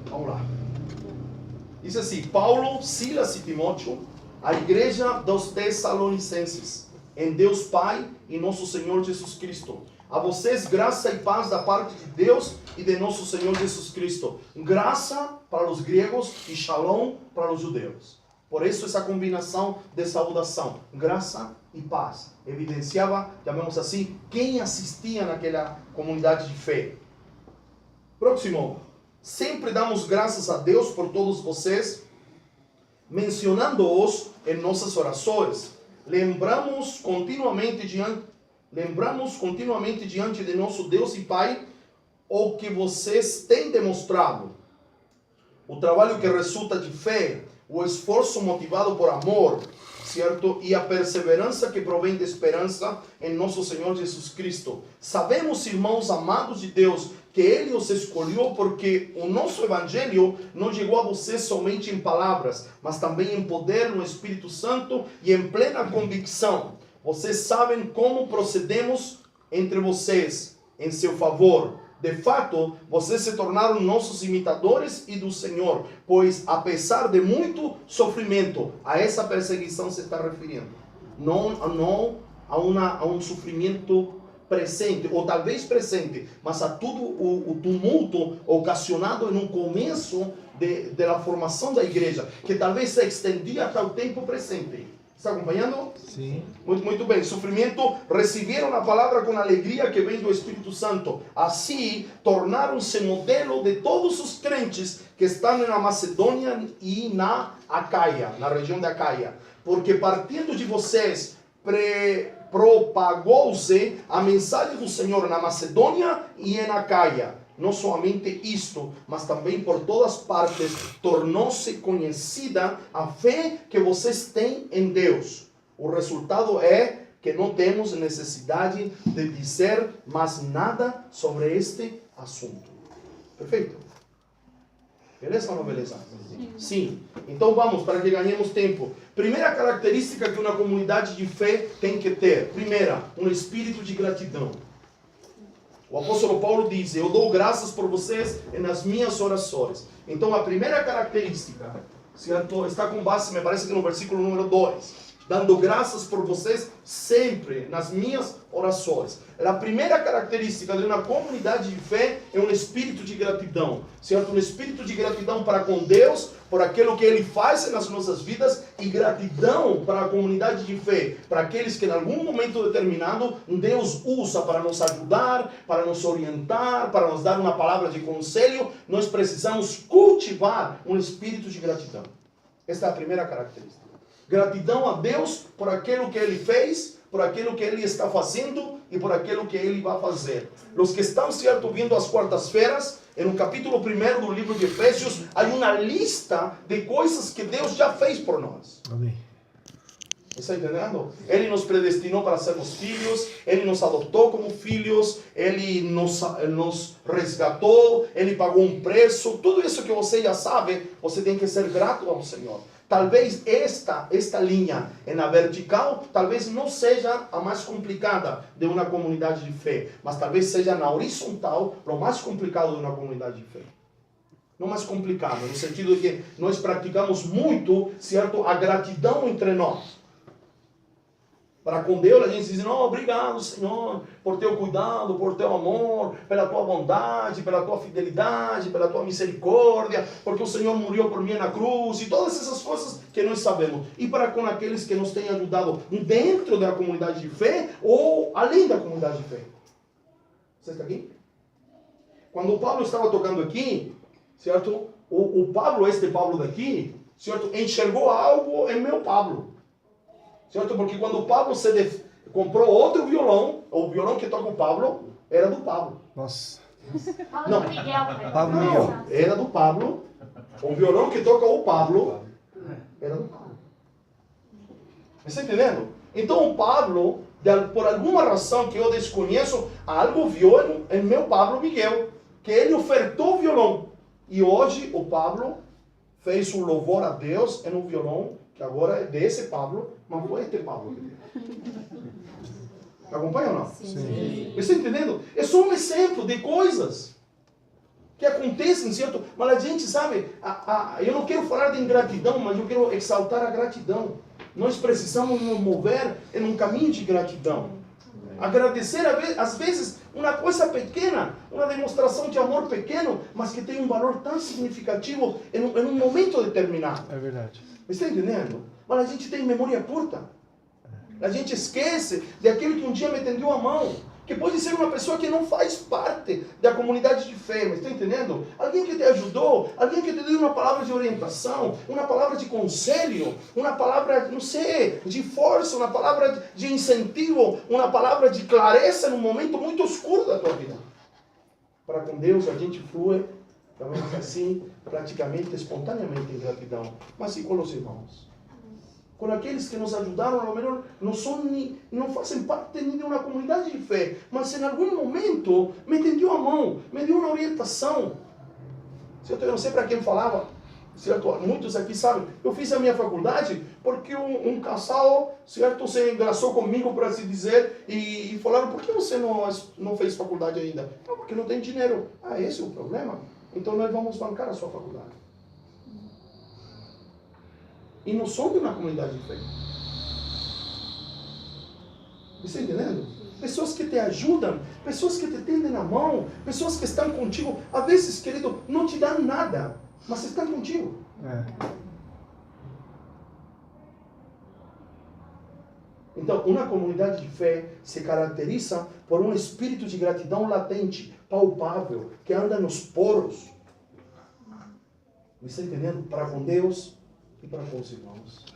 Vamos lá. Diz assim: Paulo, Silas e Timóteo, a igreja dos Tessalonicenses, em Deus Pai e nosso Senhor Jesus Cristo. A vocês graça e paz da parte de Deus e de nosso Senhor Jesus Cristo. Graça para os gregos e shalom para os judeus. Por isso essa combinação de saudação, graça e paz, evidenciava, chamamos assim, quem assistia naquela comunidade de fé. Próximo. Sempre damos graças a Deus por todos vocês, mencionando-os em nossas orações. Lembramos continuamente diante de nosso Deus e Pai o que vocês têm demonstrado. O trabalho que resulta de fé, o esforço motivado por amor, certo? E a perseverança que provém de esperança em nosso Senhor Jesus Cristo. Sabemos, irmãos amados de Deus, que Ele os escolheu porque o nosso Evangelho não chegou a vocês somente em palavras, mas também em poder no Espírito Santo e em plena convicção. Vocês sabem como procedemos entre vocês em seu favor. De fato, vocês se tornaram nossos imitadores e do Senhor, pois apesar de muito sofrimento, a essa perseguição se está referindo. Não a um sofrimento presente, ou talvez presente, mas a todo o tumulto ocasionado no começo da formação da igreja, que talvez se estendia até o tempo presente. Está acompanhando? Sim. Muito bem. Sofrimento, receberam a palavra com alegria que vem do Espírito Santo. Assim, tornaram-se modelo de todos os crentes que estão na Macedônia e na Acaia, na região da Acaia. Porque partindo de vocês, propagou-se a mensagem do Senhor na Macedônia e em Acaia. Não somente isto, mas também por todas partes tornou-se conhecida a fé que vocês têm em Deus. O resultado é que não temos necessidade de dizer mais nada sobre este assunto. Perfeito? Beleza ou não beleza? Sim. Então vamos, para que ganhemos tempo. Primeira característica que uma comunidade de fé tem que ter. Primeira, um espírito de gratidão. O apóstolo Paulo diz: eu dou graças por vocês nas minhas orações. Então a primeira característica, certo? Está com base, me parece que no versículo número 2. Dando graças por vocês sempre nas minhas orações. A primeira característica de uma comunidade de fé é um espírito de gratidão, certo? Um espírito de gratidão para com Deus, por aquilo que Ele faz nas nossas vidas, e gratidão para a comunidade de fé, para aqueles que em algum momento determinado Deus usa para nos ajudar, para nos orientar, para nos dar uma palavra de conselho. Nós precisamos cultivar um espírito de gratidão. Esta é a primeira característica. Gratidão a Deus por aquilo que Ele fez, por aquilo que Ele está fazendo e por aquilo que Ele vai fazer. Os que estão, certo, vindo às quartas-feiras, no capítulo 1 do livro de Efésios, há uma lista de coisas que Deus já fez por nós. Amém. Está entendendo? Ele nos predestinou para sermos filhos, Ele nos adotou como filhos, Ele nos resgatou, Ele pagou um preço. Tudo isso que você já sabe, você tem que ser grato ao Senhor. Talvez esta linha na vertical, talvez não seja a mais complicada de uma comunidade de fé, mas talvez seja na horizontal o mais complicado de uma comunidade de fé. Não mais complicado, no sentido de que nós praticamos muito, certo, a gratidão entre nós. Para com Deus a gente diz, não, obrigado Senhor, por teu cuidado, por teu amor, pela tua bondade, pela tua fidelidade, pela tua misericórdia, porque o Senhor morreu por mim na cruz, e todas essas coisas que nós sabemos. E para com aqueles que nos têm ajudado dentro da comunidade de fé, ou além da comunidade de fé. Você está aqui? Quando o Pablo estava tocando aqui, certo? O Pablo, este Pablo daqui, certo? Enxergou algo em meu Pablo. Certo? Porque quando o Pablo comprou outro violão, o violão que toca o Pablo era do Pablo. Nossa. Não, Pablo Miguel. não, era do Pablo. O violão que toca o Pablo era do Pablo. Está entendendo? Então o Pablo, por alguma razão que eu desconheço, algo viu em meu Pablo Miguel, que ele ofertou o violão. E hoje o Pablo fez um louvor a Deus em um violão que agora é desse Pablo, mas foi este Pablo que deu. Acompanha ou não? Sim. Você está entendendo? É só um exemplo de coisas que acontecem, certo? Mas a gente sabe, eu não quero falar de ingratidão, mas eu quero exaltar a gratidão. Nós precisamos nos mover em um caminho de gratidão. Agradecer, às vezes, uma coisa pequena, uma demonstração de amor pequeno, mas que tem um valor tão significativo em um momento determinado. É verdade. Está entendendo? Mas a gente tem memória curta. A gente esquece daquele que um dia me tendeu a mão. Que pode ser uma pessoa que não faz parte da comunidade de fé, mas está entendendo? Alguém que te ajudou, alguém que te deu uma palavra de orientação, uma palavra de conselho, uma palavra, não sei, de força, uma palavra de incentivo, uma palavra de clareza num momento muito escuro da tua vida. Para com Deus a gente flui, também assim, praticamente, espontaneamente em gratidão. Mas e com os irmãos? Com aqueles que nos ajudaram, ao melhor, não fazem parte nem de uma comunidade de fé, mas em algum momento me tendeu a mão, me deu uma orientação. Certo? Eu não sei para quem falava, certo? Muitos aqui sabem, eu fiz a minha faculdade porque um casal, certo, se engraçou comigo, para se dizer, e falaram, por que você não fez faculdade ainda? Não, porque não tem dinheiro. Ah, esse é o problema? Então nós vamos bancar a sua faculdade. E não são de uma comunidade de fé. Você está entendendo? Pessoas que te ajudam, pessoas que te tendem a mão, pessoas que estão contigo. Às vezes, querido, não te dão nada, mas estão contigo. Então, uma comunidade de fé se caracteriza por um espírito de gratidão latente, palpável, que anda nos poros. Você está entendendo? Para com Deus e para com os irmãos.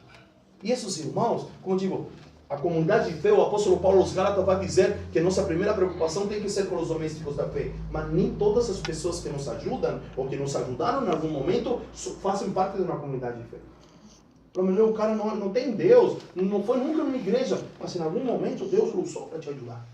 E esses irmãos, como eu digo, a comunidade de fé, o apóstolo Paulo aos Gálatas vai dizer que nossa primeira preocupação tem que ser com os domésticos da fé. Mas nem todas as pessoas que nos ajudam, ou que nos ajudaram em algum momento, fazem parte de uma comunidade de fé. Pelo menos o cara não tem Deus, não foi nunca numa igreja, mas em algum momento Deus o usou para te ajudar.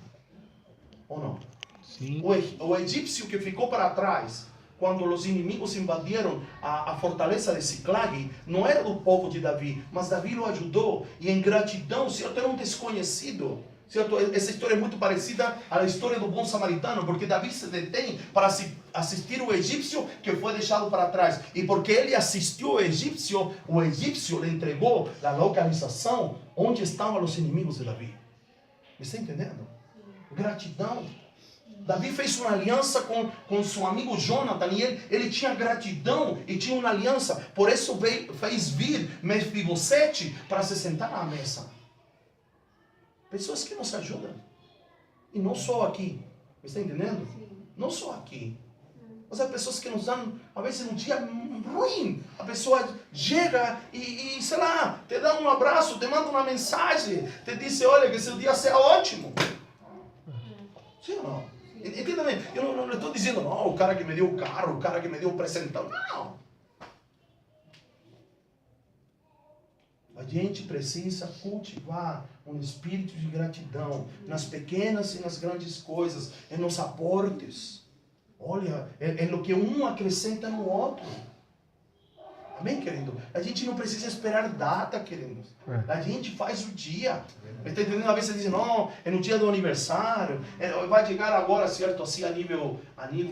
Ou não? Sim. O egípcio que ficou para trás, quando os inimigos invadiram a fortaleza de Ziklag, não era do povo de Davi, mas Davi o ajudou, e em gratidão, certo, era um desconhecido. Certo? Essa história é muito parecida à história do bom samaritano, porque Davi se detém para assistir o egípcio que foi deixado para trás. E porque ele assistiu o egípcio lhe entregou a localização onde estavam os inimigos de Davi. Me está entendendo? Gratidão. Davi fez uma aliança com seu amigo Jonathan, e ele tinha gratidão e tinha uma aliança. Por isso fez vir Mefibosete para se sentar à mesa. Pessoas que nos ajudam. E não só aqui. Me está entendendo? Não só aqui. Mas há pessoas que nos dão, às vezes, um dia ruim. A pessoa chega e, sei lá, te dá um abraço, te manda uma mensagem, te diz, olha, que seu dia seja ótimo. Sim ou não? Entenda bem, eu não estou dizendo, não, o cara que me deu o carro, o cara que me deu o presentão. Não. A gente precisa cultivar um espírito de gratidão nas pequenas e nas grandes coisas, nos aportes. Olha, é no que um acrescenta no outro. Amém, querido? A gente não precisa esperar data, queridos. A gente faz o dia. Está entendendo? Às vezes você diz, não, é no dia do aniversário, vai chegar agora, certo, assim, a nível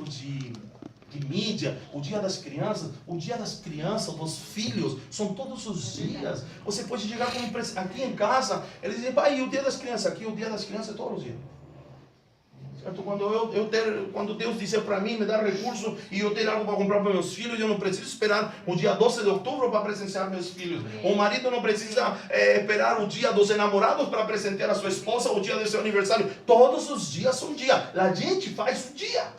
de mídia, o dia das crianças, dos filhos, são todos os dias. Você pode chegar com aqui em casa, eles dizem, pai, e o dia das crianças? Aqui o dia das crianças é todos os dias. Certo? Quando Deus disser para mim, me dar recurso e eu ter algo para comprar para meus filhos, eu não preciso esperar o dia 12 de outubro para presentear meus filhos. O marido não precisa esperar o dia dos enamorados para presentear a sua esposa, o dia do seu aniversário. Todos os dias são dia. A gente faz o dia.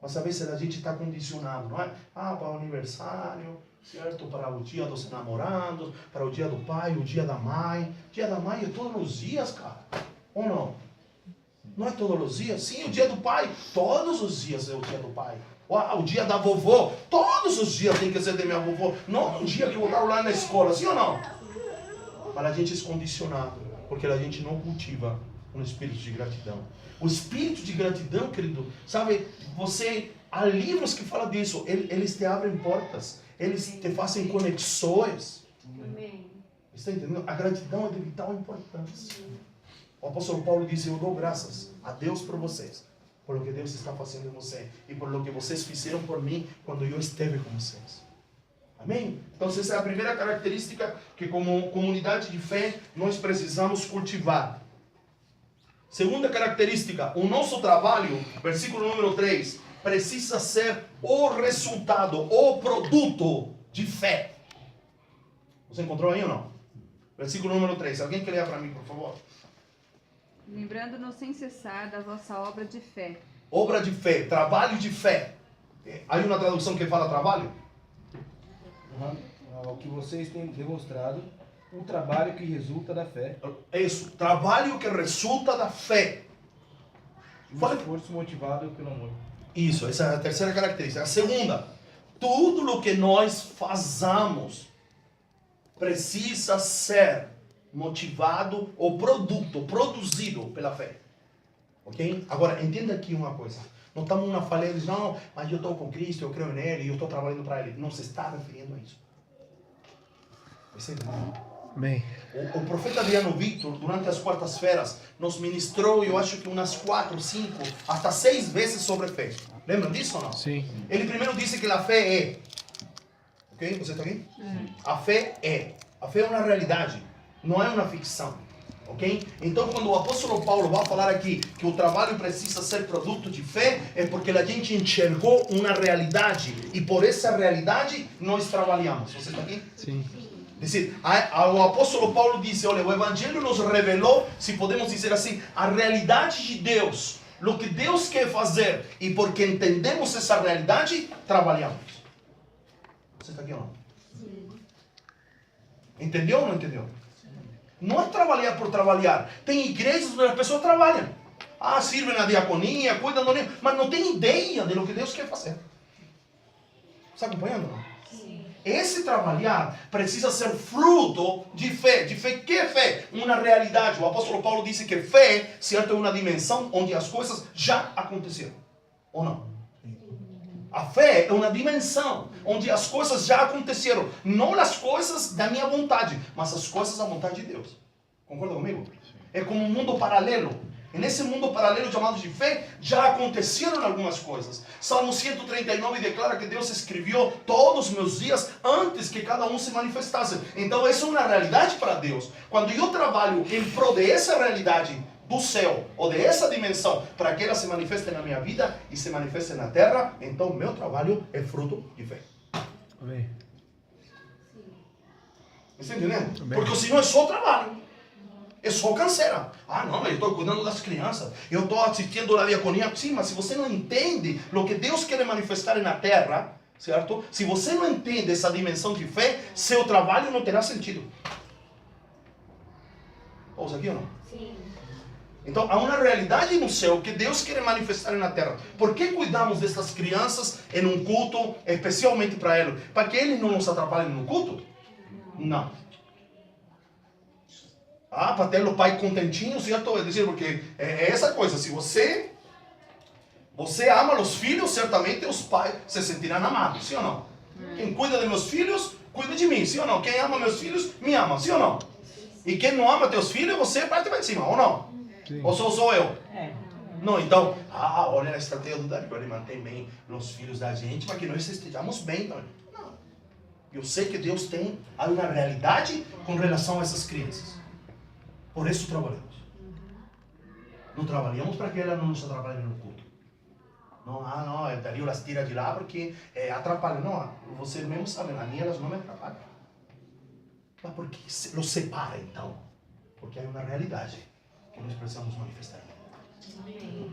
Mas às vezes a gente está condicionado, não é? Para o aniversário, certo? Para o dia dos namorados, para o dia do pai, o dia da mãe. Dia da mãe é todos os dias, cara. Ou não? Não é todos os dias? Sim, o dia do pai. Todos os dias é o dia do pai. O dia da vovó. Todos os dias tem que ser de minha vovó. Não um dia que eu vou estar lá na escola, sim ou não? Mas a gente é condicionado, porque a gente não cultiva um espírito de gratidão. O espírito de gratidão, querido, sabe, há livros que falam disso, eles te abrem portas, eles te fazem conexões. Amém. Está entendendo? A gratidão é de vital importância. O apóstolo Paulo disse, eu dou graças a Deus por vocês, por lo que Deus está fazendo em você, e por lo que vocês fizeram por mim, quando eu esteve com vocês. Amém? Então essa é a primeira característica que como comunidade de fé, nós precisamos cultivar. Segunda característica, o nosso trabalho, versículo número 3, precisa ser o resultado, o produto de fé. Você encontrou aí ou não? Versículo número 3, alguém quer ler para mim, por favor? Lembrando-nos sem cessar da vossa obra de fé. Obra de fé, trabalho de fé. Há uma tradução que fala trabalho? O que vocês têm demonstrado, o trabalho que resulta da fé. Isso, trabalho que resulta da fé. O esforço motivado pelo amor. Isso, essa é a terceira característica. A segunda, tudo o que nós fazamos precisa ser motivado ou produzido pela fé. Ok? Agora, entenda aqui uma coisa. Não estamos numa falha de, não, mas eu estou com Cristo, eu creio nele, eu estou trabalhando para ele. Não se está referindo a isso. Você entendeu? Bem. O profeta Adriano Victor, durante as quartas-feiras, nos ministrou, eu acho que umas 4, 5, até 6 vezes sobre fé. Lembra disso ou não? Sim. Ele primeiro disse que a fé é. Ok? Você está aqui? A fé é. A fé é uma realidade, não é uma ficção. Ok? Então, quando o apóstolo Paulo vai falar aqui que o trabalho precisa ser produto de fé, é porque a gente enxergou uma realidade e por essa realidade nós trabalhamos. Você está aqui? Sim. Dizer, o apóstolo Paulo disse, olha, o evangelho nos revelou, se podemos dizer assim, a realidade de Deus, o que Deus quer fazer, e porque entendemos essa realidade, trabalhamos. Você está aqui ou não? Sim. Entendeu ou não entendeu? Não é trabalhar por trabalhar. Tem igrejas onde as pessoas trabalham. Sirvem na diaconia, cuidam do ninho, mas não tem ideia de lo que Deus quer fazer. Está acompanhando? Sim. Esse trabalhar precisa ser fruto de fé. De fé, que é fé? Uma realidade. O apóstolo Paulo disse que fé, certo, é uma dimensão onde as coisas já aconteceram. Ou não? A fé é uma dimensão onde as coisas já aconteceram. Não as coisas da minha vontade, mas as coisas da vontade de Deus. Concorda comigo? É como um mundo paralelo. E nesse mundo paralelo chamado de fé, já aconteceram algumas coisas. Salmo 139 declara que Deus escreveu todos os meus dias antes que cada um se manifestasse. Então essa é uma realidade para Deus. Quando eu trabalho em prol dessa realidade do céu, ou dessa dimensão, para que ela se manifeste na minha vida e se manifeste na terra, então meu trabalho é fruto de fé. Amém. Está entendendo? Porque senão é só trabalho. É só canseira. Não, eu estou cuidando das crianças, eu estou assistindo a diaconia. Sim, mas se você não entende o que Deus quer manifestar na terra, certo? Se você não entende essa dimensão de fé, seu trabalho não terá sentido. Ouça aqui ou não? Sim. Então, há uma realidade no céu que Deus quer manifestar na terra. Por que cuidamos dessas crianças em um culto, especialmente para eles? Para que eles não nos atrapalhem no culto? Não. Ah, para ter o pai contentinho, certo? É dizer, porque é essa coisa, se você ama os filhos, certamente os pais se sentirão amados, sim ou não? Quem cuida de meus filhos, cuida de mim, sim ou não? Quem ama meus filhos, me ama, sim ou não? E quem não ama teus filhos, você parte para cima, ou não? Sim. Ou sou eu? Não, então, olha a estratégia do Dario, ele mantém bem os filhos da gente, para que nós estejamos bem também. Não. Eu sei que Deus tem uma realidade com relação a essas crianças. Por isso trabalhamos. Não trabalhamos para que elas não nos atrapalhem no culto. Não, o Dario las tira de lá porque atrapalha. Não, vocês mesmos sabem, a mim elas não me atrapalham. Mas por que los separa então? Porque há uma realidade que nós precisamos manifestar.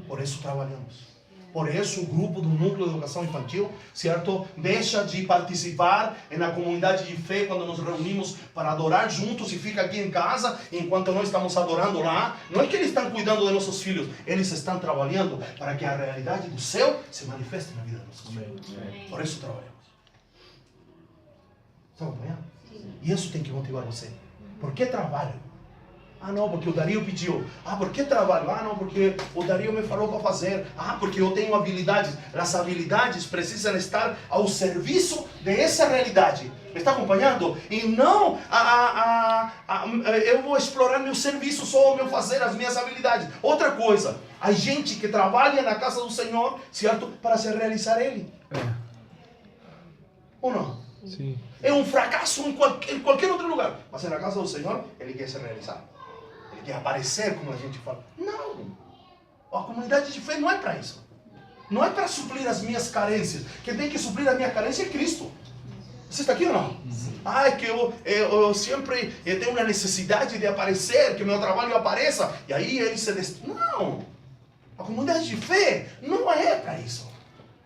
Por isso trabalhamos. Por isso o grupo do Núcleo de Educação Infantil, certo? Deixa de participar na comunidade de fé quando nos reunimos para adorar juntos e fica aqui em casa enquanto nós estamos adorando lá. Não é que eles estão cuidando de nossos filhos, eles estão trabalhando para que a realidade do céu se manifeste na vida de nossos filhos. Por isso trabalhamos. Está acompanhando? E isso tem que motivar você. Por que trabalho? Ah, não, porque o Dario pediu. Ah, por que trabalho? Ah, não, porque o Dario me falou para fazer. Ah, porque eu tenho habilidades. As habilidades precisam estar ao serviço dessa realidade. Me está acompanhando? E não eu vou explorar meu serviço só, o meu fazer, as minhas habilidades. Outra coisa, a gente que trabalha na casa do Senhor, certo? Para se realizar Ele. Ou não? Sim. É um fracasso em qualquer outro lugar. Mas na casa do Senhor, Ele quer se realizar. Ele quer aparecer, como a gente fala. Não. A comunidade de fé não é para isso. Não é para suprir as minhas carências. Quem tem que suprir a minha carência é Cristo. Você está aqui ou não? Ah, é que eu sempre tenho uma necessidade de aparecer, que meu trabalho apareça. E aí ele se... Não. A comunidade de fé não é para isso.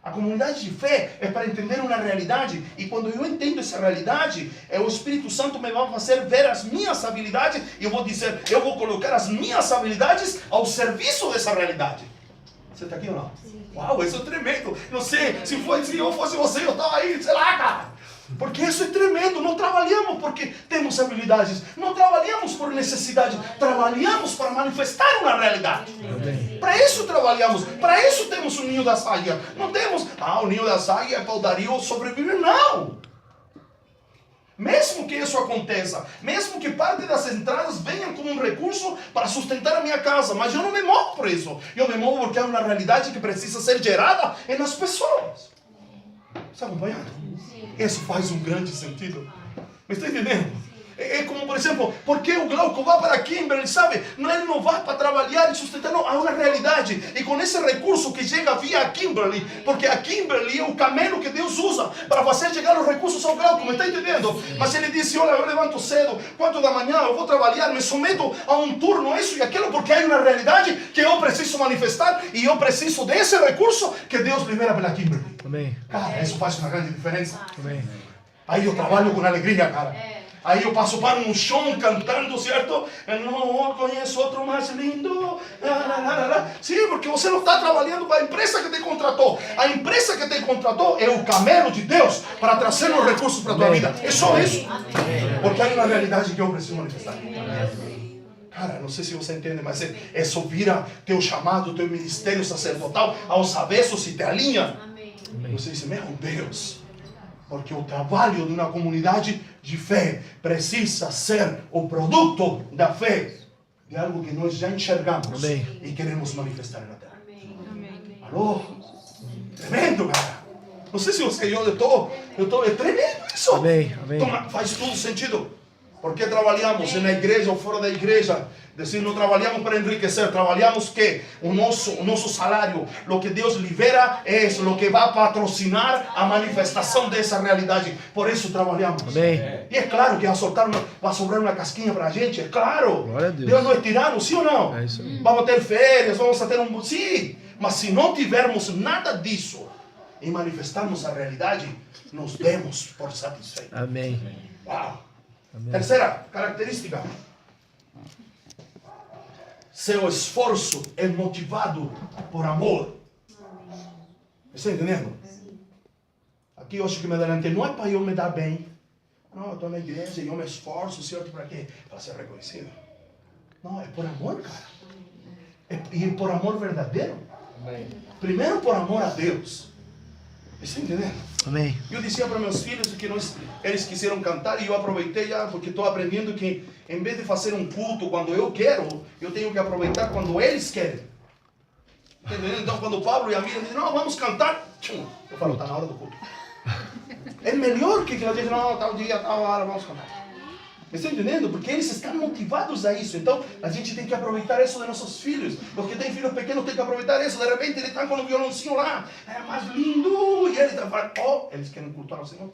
A comunidade de fé é para entender uma realidade, e quando eu entendo essa realidade, o Espírito Santo me vai fazer ver as minhas habilidades, e eu vou dizer, eu vou colocar as minhas habilidades ao serviço dessa realidade. Você está aqui ou não? Sim. Uau, isso é tremendo. Não sei, se eu fosse você, eu estava aí, sei lá, cara. Porque isso é tremendo. Não trabalhamos porque temos habilidades. Não trabalhamos por necessidade. Trabalhamos para manifestar uma realidade. Para isso trabalhamos. Para isso temos o ninho da saia. Não temos, o ninho da saia é para o Dario sobreviver. Não. Mesmo que isso aconteça, mesmo que parte das entradas venham como um recurso para sustentar a minha casa, mas eu não me movo por isso. Eu me movo porque é uma realidade que precisa ser gerada nas pessoas. Está acompanhando? Isso faz um grande sentido. Me está entendendo? É como, por exemplo, porque o Glauco vai para Kimberley, sabe? Ele não vai para trabalhar e sustentar, não, há uma realidade. E com esse recurso que chega via Kimberley, porque a Kimberley é o camelo que Deus usa para fazer chegar os recursos ao Glauco, me está entendendo? Mas ele disse, olha, eu levanto cedo, 4 da manhã, eu vou trabalhar, me someto a um turno, isso e aquilo, porque há uma realidade que eu preciso manifestar e eu preciso desse recurso que Deus libera pela Kimberley. Amém. Cara, isso faz uma grande diferença. Amém. Aí eu trabalho com alegria, cara. Aí eu passo para um chão cantando, certo? Eu não conheço outro mais lindo. Sim, porque você não está trabalhando para a empresa que te contratou. A empresa que te contratou é o camelo de Deus para trazer os recursos para a tua vida. É só isso. Porque há uma realidade que eu preciso manifestar. Cara, não sei se você entende, mas isso vira teu chamado, teu ministério sacerdotal aos avessos e te alinha. Você diz, meu Deus. Porque o trabalho de uma comunidade de fé precisa ser o produto da fé, de algo que nós já enxergamos. Amém. E queremos manifestar na terra. Alô? Tremendo, cara. Não sei se você, eu estou, é tremendo isso. Amém. Amém. Toma, faz todo sentido. Porque trabalhamos na igreja ou fora da igreja. Decir, não trabalhamos para enriquecer, trabalhamos que o nosso salário, o que Deus libera é o que vai patrocinar a manifestação dessa realidade. Por isso trabalhamos. Amém. E é claro que vai sobrar uma casquinha para a gente, é claro. Glória a Deus. Deus não é tirano, sim ou não? É isso aí. Vamos ter férias, vamos ter sim. Mas se não tivermos nada disso e manifestarmos a realidade, nos demos por satisfeitos. Amém. Uau. Amém. Terceira característica. Seu esforço é motivado por amor. Está entendendo? Aqui eu acho que me adelantei. Não é para eu me dar bem. Não, eu estou na igreja e eu me esforço, Senhor, para quê? Para ser reconhecido. Não, é por amor, cara. E por amor verdadeiro. Amém. Primeiro por amor a Deus. Está entendendo? Amém. Eu dizia para meus filhos que eles quiseram cantar e eu aproveitei já, porque estou aprendendo que em vez de fazer um culto quando eu quero, eu tenho que aproveitar quando eles querem. Entendeu? Então quando o Pablo e a Miriam dizem, não, vamos cantar, eu falo, está na hora do culto. É melhor que ela diga, não, tal dia, tal hora, vamos cantar. Está entendendo? Porque eles estão motivados a isso. Então a gente tem que aproveitar isso de nossos filhos. Os que têm filhos pequenos têm que aproveitar isso. De repente eles estão com o violãozinho lá, é mais lindo, e eles estão falando, oh, eles querem cultuar o Senhor.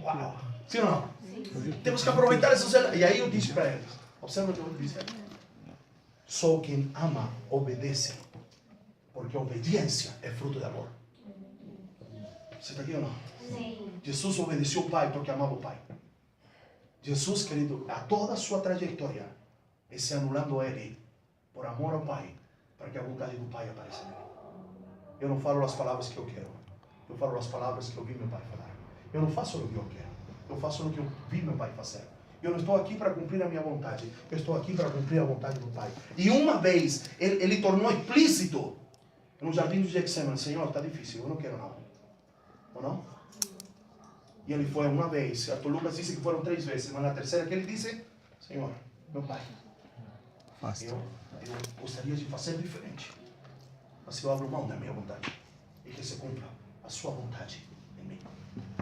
Uau! Sim ou não? Sim. Temos que aproveitar isso. E aí eu disse para eles, observa o que eu disse. Só quem ama obedece, porque a obediência é fruto de amor. Você está aqui ou não? Sim. Jesus obedeceu o Pai porque amava o Pai. Jesus, querido, a toda a sua trajetória, é se anulando a Ele, por amor ao Pai, para que a vontade do Pai apareça nele. Eu não falo as palavras que eu quero, eu falo as palavras que eu vi meu Pai falar. Eu não faço o que eu quero, eu faço o que eu vi meu Pai fazer. Eu não estou aqui para cumprir a minha vontade, eu estou aqui para cumprir a vontade do Pai. E uma vez, ele tornou explícito, no jardim do Getsemane, Senhor, está difícil, eu não quero não. Ou não? E ele foi uma vez. Arthur Lucas disse que foram 3 vezes. Mas na terceira que ele disse, Senhor, meu Pai, eu gostaria de fazer diferente. Mas eu abro mão da minha vontade. E que se cumpra a sua vontade em mim.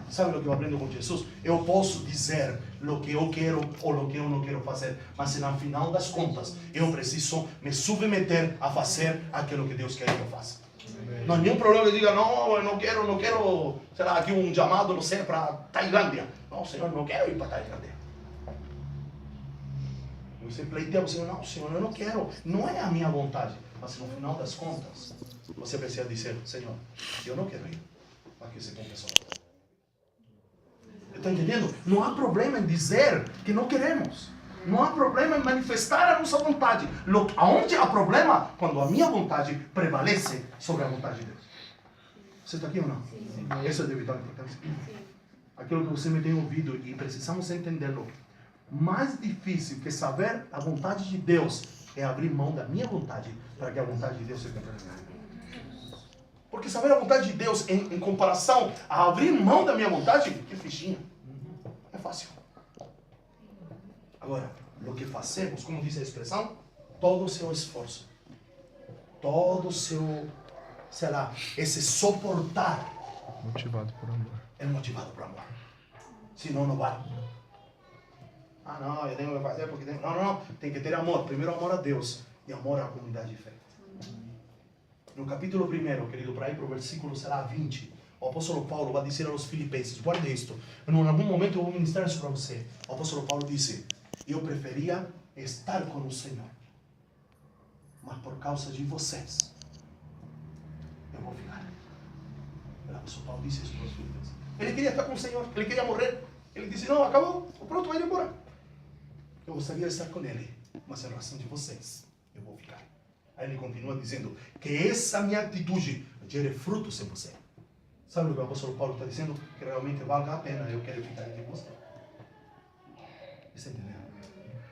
Sabe o que eu aprendo com Jesus? Eu posso dizer o que eu quero ou o que eu não quero fazer. Mas no final das contas, eu preciso me submeter a fazer aquilo que Deus quer que eu faça. Não há nenhum problema que diga, não, eu não quero, sei lá, aqui um chamado, não sei, para Tailândia. Não, Senhor, não quero ir para Tailândia. Você pleiteia o Senhor, não, Senhor, eu não quero. Não é a minha vontade. Mas no final das contas, você precisa dizer, Senhor, eu não quero ir, mas que se cumpra a sua vontade. Está entendendo? Não há problema em dizer que não queremos. Não há problema em manifestar a nossa vontade. Aonde há problema? Quando a minha vontade prevalece sobre a vontade de Deus. Você está aqui ou não? Sim. Isso é de vital importância. Aquilo que você me tem ouvido e precisamos entendê-lo. Mais difícil que saber a vontade de Deus é abrir mão da minha vontade para que a vontade de Deus se cumpra. Porque saber a vontade de Deus em comparação a abrir mão da minha vontade, que fichinha. É fácil. Agora, o que fazemos, como diz a expressão, todo o seu esforço, todo o seu, sei lá, esse suportar, Motivado por amor. é motivado por amor. Senão não vale. Ah, não, eu tenho que fazer porque tem... Não, tem que ter amor. Primeiro amor a Deus e amor à comunidade de fé. No capítulo 1, querido, para ir para o versículo, será 20, o apóstolo Paulo vai dizer aos filipenses, guarde isto, em algum momento eu vou ministrar isso para você. O apóstolo Paulo disse, eu preferia estar com o Senhor, mas por causa de vocês, eu vou ficar. O apóstolo Paulo disse isso para os filipenses. Ele queria estar com o Senhor, ele queria morrer. Ele disse, não, acabou, pronto, vai embora. Eu gostaria de estar com ele, mas em razão de vocês, eu vou ficar. Aí ele continua dizendo que essa minha atitude gere frutos em você. Sabe o que o apóstolo Paulo está dizendo? Que realmente valga a pena, eu quero ficar entre você. Está entendendo?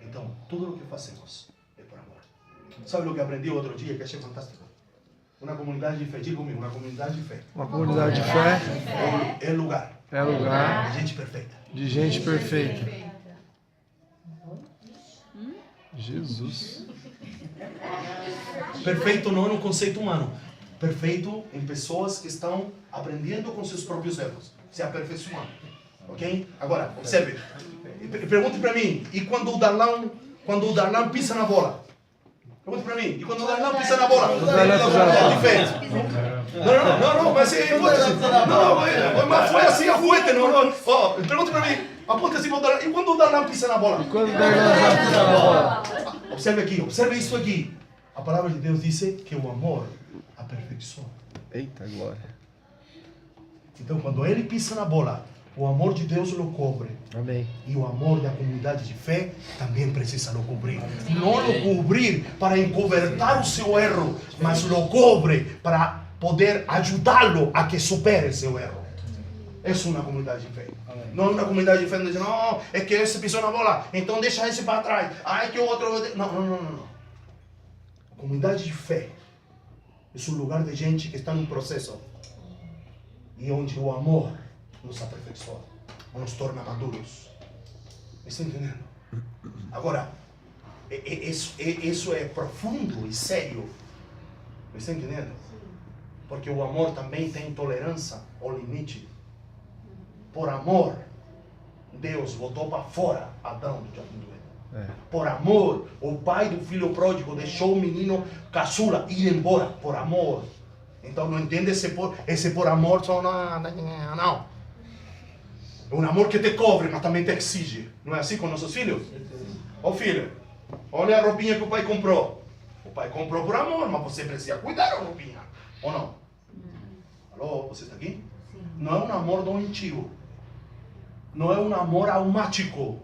Então, tudo o que fazemos é por amor. Sabe o que aprendi outro dia que achei fantástico? Uma comunidade de fé, diga comigo, uma comunidade de fé. Uma comunidade de fé é lugar. É lugar de gente perfeita. De gente perfeita. Jesus. Perfeito não no conceito humano. Perfeito em pessoas que estão aprendendo com seus próprios erros. Se aperfeiçoando. Ok? Agora, observe. Pergunte para mim. E quando o Darlan pisa na bola? Pergunte para mim. E quando o Darlan pisa na bola? Não, mas foi assim a fuente. Pergunte para mim. Aponta assim para o Darlan. E quando o Darlan pisa na bola? Observe aqui, observe isso aqui. A palavra de Deus diz que o amor aperfeiçoa. Eita glória. Então, quando ele pisa na bola, o amor de Deus o cobre. Amém. E o amor da comunidade de fé também precisa o cobrir. Não o cobrir para encobertar o seu erro, mas o cobre para poder ajudá-lo a que supere seu erro. Isso é uma comunidade de fé. Não é uma comunidade de fé onde diz, não, é que esse pisou na bola, então deixa esse para trás. Ah, é que o outro... Não. A comunidade de fé é um lugar de gente que está num processo e onde o amor nos aperfeiçoa, nos torna maduros. Me está entendendo? Agora, isso é profundo e sério. Me está entendendo? Porque o amor também tem tolerância ao limite. Por amor, Deus botou para fora Adão do jardim do Éden. Por amor, o pai do filho pródigo deixou o menino caçula ir embora. Por amor. Então não entende esse por amor só não. É um amor que te cobre, mas também te exige. Não é assim com nossos filhos? Ô filho, olha a roupinha que o pai comprou. O pai comprou por amor, mas você precisa cuidar da roupinha. Ou não? Alô, você está aqui? Sim. Não é um amor doentio. Não é um amor automático.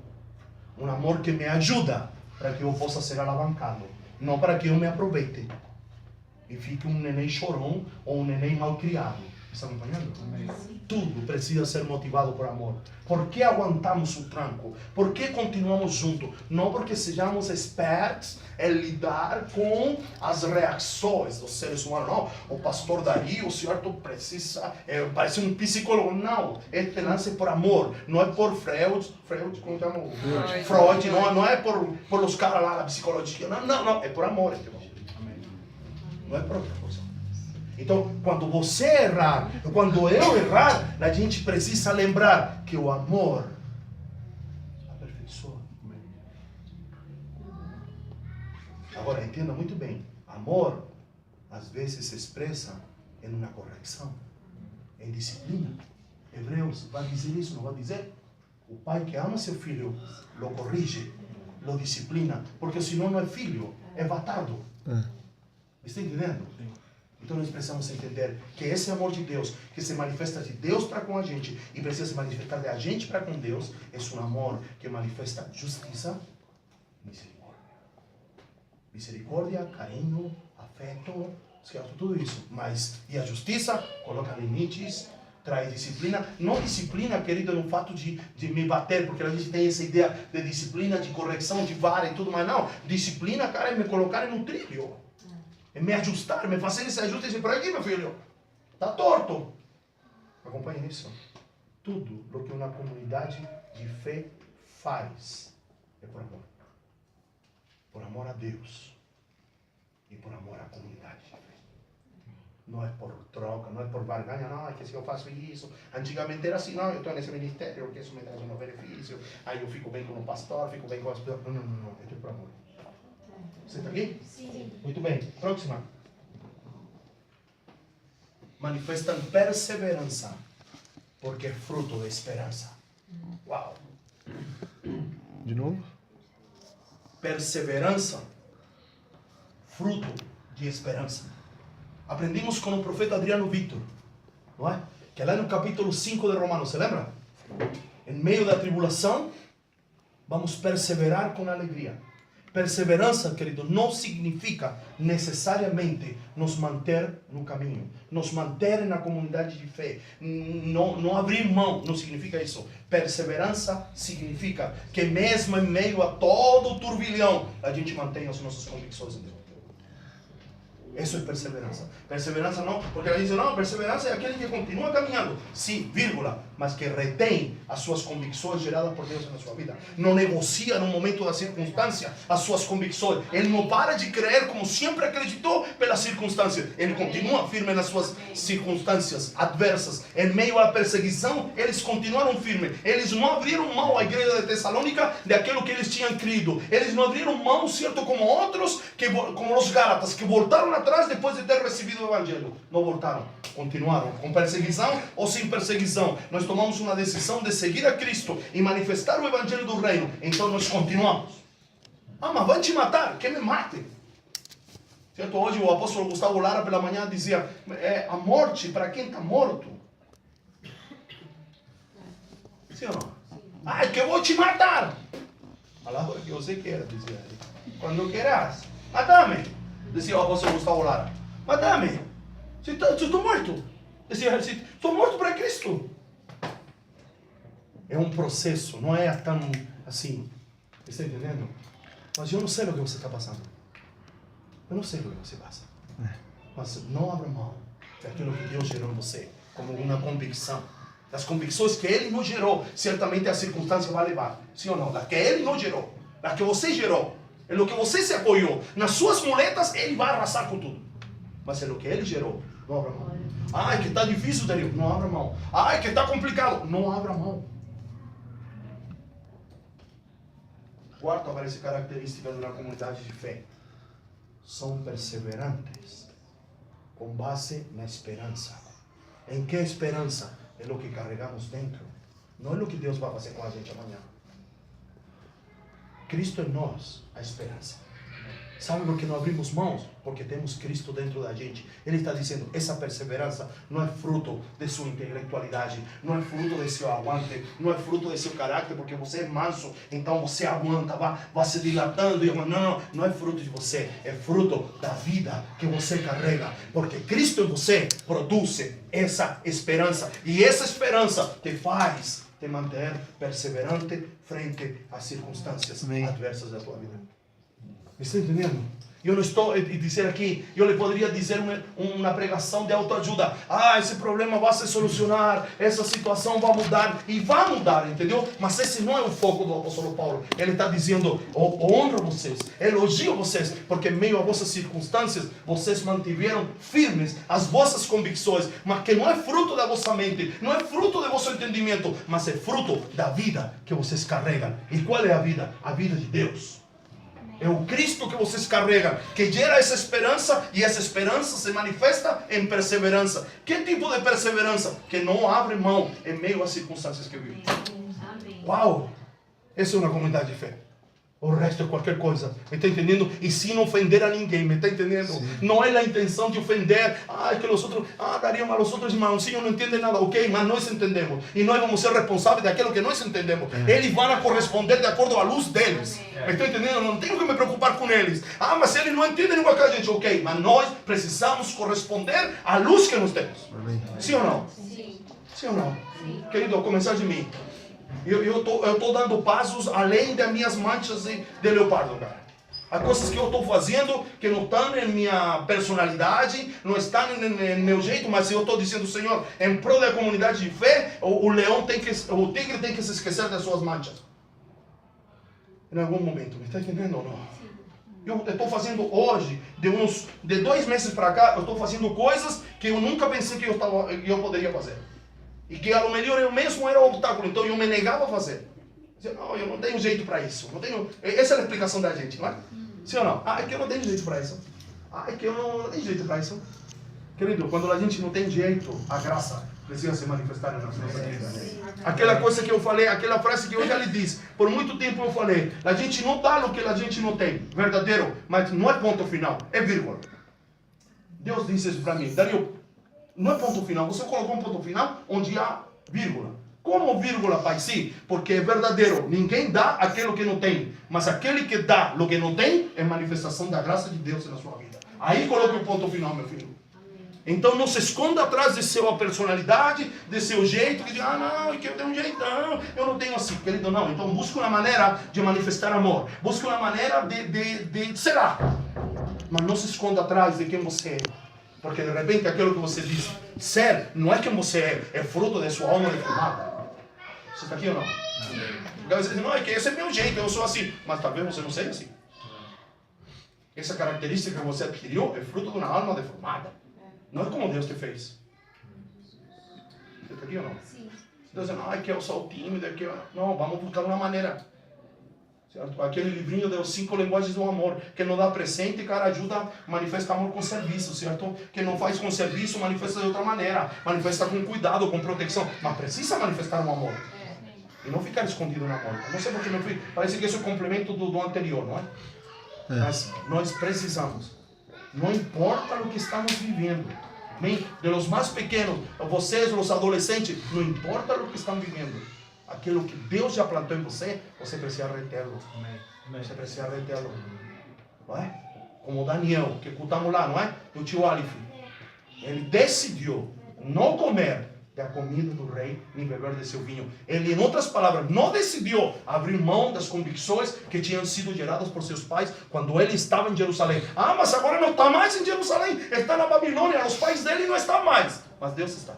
Um amor que me ajuda para que eu possa ser alavancado. Não para que eu me aproveite. E fique um neném chorão ou um neném malcriado. Está acompanhando? Tudo precisa ser motivado por amor. Por que aguantamos o tranco? Por que continuamos juntos? Não porque sejamos expertos em lidar com as reações dos seres humanos. Não, o pastor Dario, o senhor precisa, parece um psicólogo. Não, este nasce por amor. Não é por Freud, como chama? Freud, não é por os caras lá da psicologia. Não, é por amor. Não é por outra coisa. Então, quando você errar, quando eu errar, a gente precisa lembrar que o amor aperfeiçoa. Agora, entenda muito bem. Amor, às vezes, se expressa em uma correção, em disciplina. Hebreus vai dizer isso, não vai dizer? O pai que ama seu filho, lo corrige, lo disciplina, porque senão não é filho, é bastardo. Está entendendo? Então nós precisamos entender que esse amor de Deus, que se manifesta de Deus para com a gente e precisa se manifestar de a gente para com Deus, é um amor que manifesta justiça, misericórdia. Misericórdia, carinho, afeto, tudo isso. Mas, e a justiça coloca limites, traz disciplina. Não disciplina, querido, no fato de me bater, porque a gente tem essa ideia de disciplina, de correção, de vara e tudo mais. Não, disciplina, cara, é me colocar no trilho. É me ajustar, me fazer esse ajuste e dizer, por aqui, meu filho, está torto. Acompanhe isso. Tudo o que uma comunidade de fé faz é por amor. Por amor a Deus e por amor à comunidade de fé. Não é por troca, não é por barganha, não, é que se eu faço isso. Antigamente era assim, não, eu estou nesse ministério, porque isso me traz um benefício, aí eu fico bem com o pastor, fico bem com as pessoas. Não, é por amor. Você está aqui? Sim. Muito bem. Próxima. Manifestam perseverança, porque é fruto da esperança. Uau! De novo? Perseverança, fruto de esperança. Aprendimos com o profeta Adriano Victor, não é? Que lá no capítulo 5 de Romanos, se lembra? Em meio da tribulação, vamos perseverar com alegria. Perseverança, querido, não significa necessariamente nos manter no caminho, nos manter na comunidade de fé, não abrir mão, não significa isso. Perseverança significa que mesmo em meio a todo o turbilhão, a gente mantém as nossas convicções em Deus. Isso é perseverança. Perseverança não, porque ela diz, não, perseverança é aquele que continua caminhando. Sim, vírgula, mas que retém as suas convicções geradas por Deus na sua vida. Não negocia no momento da circunstância as suas convicções. Ele não para de crer como sempre acreditou pelas circunstâncias. Ele continua firme nas suas circunstâncias adversas. Em meio à perseguição, eles continuaram firmes. Eles não abriram mão à igreja de Tessalônica daquilo que eles tinham crido. Eles não abriram mão, certo, como outros, como os Gálatas, que voltaram atrás depois de ter recebido o Evangelho. Não voltaram, continuaram com perseguição ou sem perseguição. Nós tomamos uma decisão de seguir a Cristo e manifestar o Evangelho do Reino. Então nós continuamos. Ah, mas vão te matar, que me mate. Certo? Hoje o apóstolo Gustavo Lara pela manhã dizia, a morte para quem está morto. Sim ou não? Ah, é que eu vou te matar. A hora que você queira, dizia ele. Quando queiras, mata-me. Dizia o apóstolo Gustavo Lara, mata-me, se estou morto. Dizia, estou morto para Cristo. É um processo, não é tão assim. Está entendendo? Mas eu não sei o que você está passando. Eu não sei o que você passa. Mas não abra mão daquilo que Deus gerou em você, como uma convicção. Das convicções que Ele não gerou, certamente a circunstância vai levar. Sim ou não? Da que Ele não gerou, da que você gerou, é no que você se apoiou. Nas suas muletas, Ele vai arrasar com tudo. Mas é no que Ele gerou, não abra mão. Ai, que está difícil, Dario, não abra mão. Ai, que está complicado, não abra mão. Quarto, aparece característica de uma comunidade de fé. São perseverantes, com base na esperança. Em que esperança? É o que carregamos dentro. Não é o que Deus vai fazer com a gente amanhã. Cristo em nós, a esperança. Sabe por que não abrimos mãos? Porque temos Cristo dentro da gente. Ele está dizendo, essa perseverança não é fruto de sua intelectualidade, não é fruto de seu aguante, não é fruto de seu caráter, porque você é manso, então você aguanta, vai se dilatando. Não é fruto de você, é fruto da vida que você carrega. Porque Cristo em você produz essa esperança. E essa esperança te faz te manter perseverante frente às circunstâncias adversas da tua vida. Está entendendo? Eu não estou a dizer aqui, eu lhe poderia dizer uma pregação de autoajuda. Esse problema vai se solucionar, essa situação vai mudar, e vai mudar, entendeu? Mas esse não é o foco do apóstolo Paulo. Ele está dizendo, honro vocês, elogio vocês, porque em meio a vossas circunstâncias, vocês mantiveram firmes as vossas convicções, mas que não é fruto da vossa mente, não é fruto do vosso entendimento, mas é fruto da vida que vocês carregam. E qual é a vida? A vida de Deus. É o Cristo que vocês carregam, que gera essa esperança, e essa esperança se manifesta em perseverança. Que tipo de perseverança? Que não abre mão em meio às circunstâncias que vive. Uau! Essa é uma comunidade de fé. O resto é qualquer coisa, me está entendendo? E sem ofender a ninguém, me está entendendo? Sim. Não é a intenção de ofender, que os outros, Dario, mas os outros irmãozinhos não entendem nada, ok, mas nós entendemos. E nós vamos ser responsáveis daquilo que nós entendemos. Eles vão corresponder de acordo à luz deles. Me está entendendo? Não tenho que me preocupar com eles. Mas eles não entendem igual que a gente, ok, mas nós precisamos corresponder à luz que nós temos. Amém. Sim ou não? Sim. Sim ou não? Sim. Querido, ao começar de mim, eu estou dando passos além das minhas manchas de leopardo, cara. Há coisas que eu estou fazendo que não estão em minha personalidade, não estão no meu jeito, mas eu estou dizendo, Senhor, em prol da comunidade de fé, o tigre tem que se esquecer das suas manchas. Em algum momento, me está entendendo ou não? Eu estou fazendo hoje, de 2 meses para cá, eu estou fazendo coisas que eu nunca pensei que eu poderia fazer. E que a lo melhor eu mesmo era o obstáculo, então eu me negava a fazer. Não, eu não tenho jeito para isso. Não tenho... Essa é a explicação da gente, não é? Sim ou não? É que eu não tenho jeito para isso. É que eu não tenho jeito para isso. Querido, quando a gente não tem jeito, a graça precisa se manifestar na nossa vida. Aquela coisa que eu falei, aquela frase que eu já lhe disse, por muito tempo eu falei, a gente não dá o que a gente não tem. Verdadeiro, mas não é ponto final, é vírgula. Deus disse isso para mim, Dario, não é ponto final, você colocou um ponto final onde há vírgula. Como vírgula, pai? Sim, porque é verdadeiro. Ninguém dá aquilo que não tem. Mas aquele que dá o que não tem é manifestação da graça de Deus na sua vida. Aí coloque o ponto final, meu filho. Então não se esconda atrás de sua personalidade, de seu jeito, que diz, não, que eu tenho um jeitão, eu não tenho assim. Querido, não. Então busque uma maneira de manifestar amor. Busque uma maneira de será. Mas não se esconda atrás de quem você é. Porque de repente aquilo que você diz ser, não é quem você é fruto de sua alma deformada. Você está aqui ou não? Porque você diz, não, é que esse é meu jeito, eu sou assim. Mas talvez você não seja assim. Essa característica que você adquiriu é fruto de uma alma deformada. Não é como Deus te fez. Você está aqui ou não? Sim. Deus diz, não, é que eu sou tímido, é que eu... Não, vamos buscar uma maneira. Certo? Aquele livrinho das 5 linguagens do amor, que não dá presente, cara, ajuda a manifestar amor com serviço, certo? Que não faz com serviço, manifesta de outra maneira, manifesta com cuidado, com proteção, mas precisa manifestar um amor. E não ficar escondido no amor. Não sei porque meu filho, parece que esse é o complemento do anterior, não é? Mas nós precisamos, não importa o que estamos vivendo, nem de los mais pequenos, vocês, os adolescentes, não importa o que estão vivendo. Aquilo que Deus já plantou em você, você precisa retê-lo. Você precisa retê-lo. Não é? Como Daniel, que escutamos lá, não é? Do tio Alif. Ele decidiu não comer da comida do rei, nem beber de seu vinho. Ele, em outras palavras, não decidiu abrir mão das convicções que tinham sido geradas por seus pais quando ele estava em Jerusalém. Ah, mas agora não está mais em Jerusalém, está na Babilônia, os pais dele não estão mais. Mas Deus está.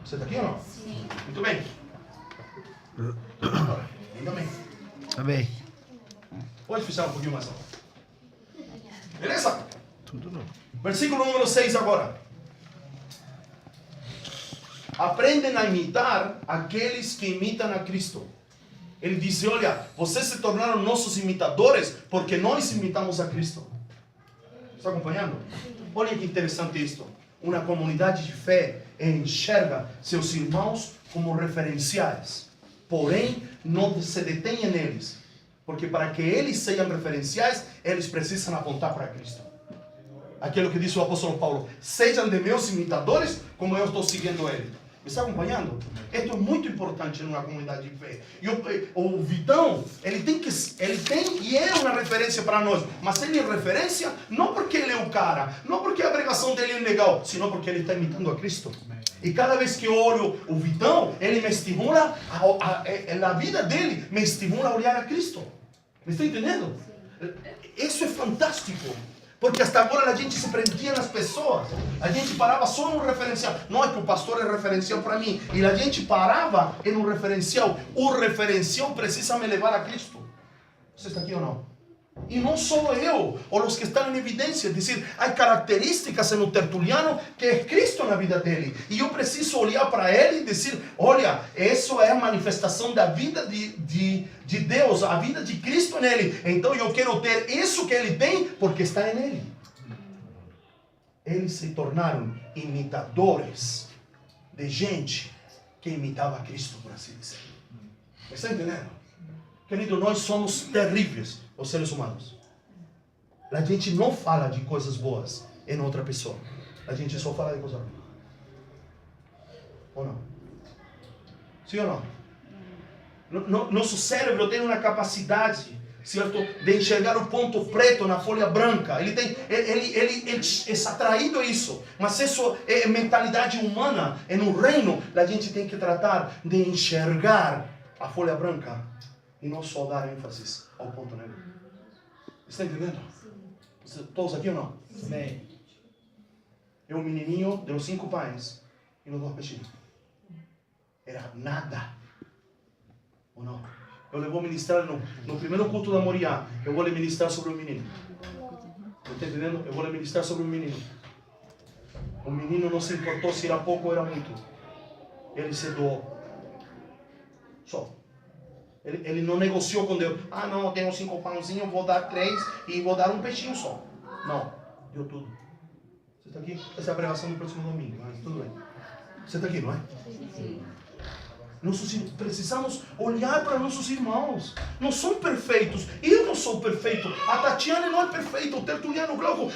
Você está aqui ou não? Sim. Muito bem. Ainda bem. Amém. Pode fechar um pouquinho mais alto. Beleza? Tudo não. Versículo número 6 agora. Aprendem a imitar aqueles que imitam a Cristo. Ele diz, olha, vocês se tornaram nossos imitadores porque nós imitamos a Cristo. Está acompanhando? Olha que interessante isto. Uma comunidade de fé enxerga seus irmãos como referenciais. Porém, não se detém neles. Porque para que eles sejam referenciais, eles precisam apontar para Cristo. Aquilo que disse o apóstolo Paulo. Sejam de meus imitadores como eu estou seguindo ele. Me está acompanhando? Isso é muito importante numa comunidade de fé. E o Vitão, ele tem e é uma referência para nós. Mas ele é referência não porque ele é o cara, não porque a pregação dele é legal, senão porque ele está imitando a Cristo. E cada vez que eu olho o Vitão, ele me estimula, na vida dele, me estimula a olhar a Cristo. Me está entendendo? Isso é fantástico. Porque hasta agora a gente se prendia nas pessoas. A gente parava só no referencial. Não é que o pastor é referencial para mim. E a gente parava em um referencial. O referencial precisa me levar a Cristo. Você está aqui ou não? E não só eu, ou os que estão em evidência. Dizer, há características no tertuliano que é Cristo na vida dele. E eu preciso olhar para ele e dizer, olha, isso é a manifestação da vida de Deus, a vida de Cristo nele. Então eu quero ter isso que ele tem, porque está em ele. Eles se tornaram imitadores de gente que imitava a Cristo, por assim dizer. Está entendendo? Querido, nós somos terríveis, os seres humanos. A gente não fala de coisas boas em outra pessoa. A gente só fala de coisas ruins. Ou não? Sim ou não? Nosso cérebro tem uma capacidade, certo, de enxergar o ponto preto na folha branca. Ele é atraído a isso. Mas isso é mentalidade humana. E no reino, a gente tem que tratar de enxergar a folha branca e não só dar ênfase ao ponto negro. Está entendendo? Todos aqui ou não? Amém. Eu, um menininho, deu 5 pães e não 2 peixinhos. Era nada. Ou não? Eu vou ministrar no primeiro culto da Moriá. Eu vou lhe ministrar sobre um menino. Está entendendo? Eu vou lhe ministrar sobre um menino. O menino não se importou se era pouco ou era muito. Ele se doou. Só. Ele não negociou com Deus. Ah, não, eu tenho 5 pãozinhos, vou dar 3 e vou dar um peixinho só. Não, deu tudo. Você está aqui? Essa é a pregação do próximo domingo, mas tudo bem. Você está aqui, não é? Sim. Precisamos olhar para nossos irmãos. Não são perfeitos. Eu não sou perfeito. A Tatiana não é perfeita. O Tertuliano, o Glauco,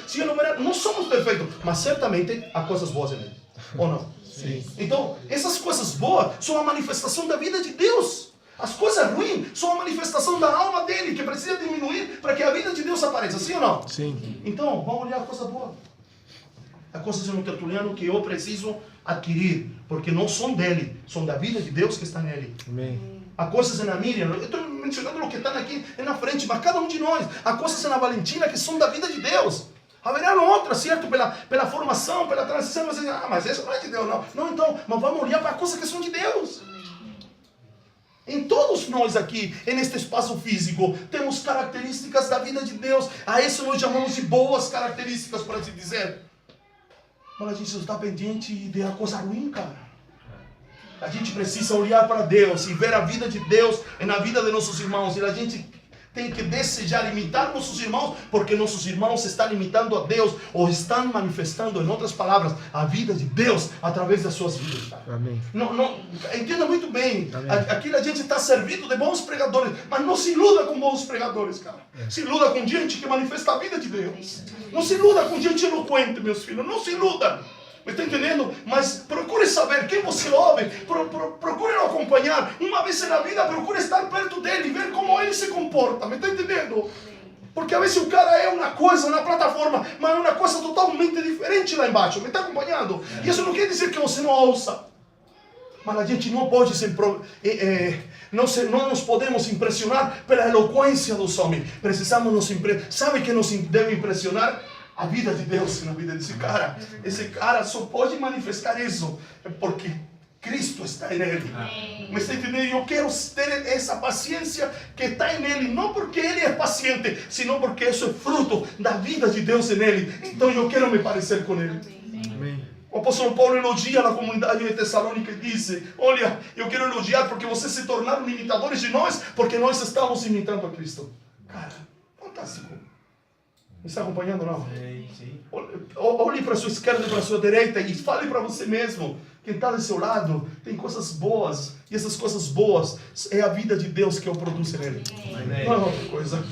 não somos perfeitos. Mas certamente há coisas boas em ele. Ou não? Sim. Então, essas coisas boas são a manifestação da vida de Deus. As coisas ruins são a manifestação da alma dele, que precisa diminuir para que a vida de Deus apareça. Sim ou não? Sim. Então, vamos olhar a coisa boa. Há coisas no Tertuliano que eu preciso adquirir, porque não são dele, são da vida de Deus que está nele. Amém. Há coisas na Miriam, eu estou mencionando o que está aqui na frente, mas cada um de nós. Há coisas na Valentina que são da vida de Deus. Haverá outras, certo? Pela formação, pela transição, você diz, mas isso não é de Deus, não. Não, então, mas vamos olhar para coisas que são de Deus. Em todos nós aqui, neste espaço físico, temos características da vida de Deus. A isso nós chamamos de boas características, por assim dizer. Mas a gente está pendente de uma coisa ruim, cara. A gente precisa olhar para Deus e ver a vida de Deus na vida de nossos irmãos. E a gente tem que desejar imitar nossos irmãos, porque nossos irmãos estão imitando a Deus, ou estão manifestando, em outras palavras, a vida de Deus através das suas vidas. Cara. Amém. Entenda muito bem. Aqui a gente está servido de bons pregadores, mas não se iluda com bons pregadores, cara. Se iluda com gente que manifesta a vida de Deus. Não se iluda com gente eloquente, meus filhos. Não se iluda. Me está entendendo? Mas procure saber quem você ouve. Procure acompanhar. Uma vez na vida, procure estar perto dele e ver como ele se comporta. Me está entendendo? Porque às vezes o cara é uma coisa na plataforma, mas é uma coisa totalmente diferente lá embaixo. Me está acompanhando? E isso não quer dizer que você não ouça. Mas a gente não pode não nos podemos impressionar pela eloquência dos homens. Precisamos nos impressionar. Sabe que nos deve impressionar? A vida de Deus na vida desse cara. Esse cara só pode manifestar isso porque Cristo está nele. Me está entendendo? Eu quero ter essa paciência que está nele, não porque ele é paciente, senão porque isso é fruto da vida de Deus nele. Então eu quero me parecer com ele. Amém. O apóstolo Paulo elogia a comunidade de Tessalônica e disse: olha, eu quero elogiar porque vocês se tornaram imitadores de nós, porque nós estamos imitando a Cristo. Cara, fantástico. Me está acompanhando, não? Sim. Olhe para a sua esquerda e para a sua direita e fale para você mesmo. Quem está do seu lado tem coisas boas. E essas coisas boas é a vida de Deus que eu produzo nele. Não é outra coisa.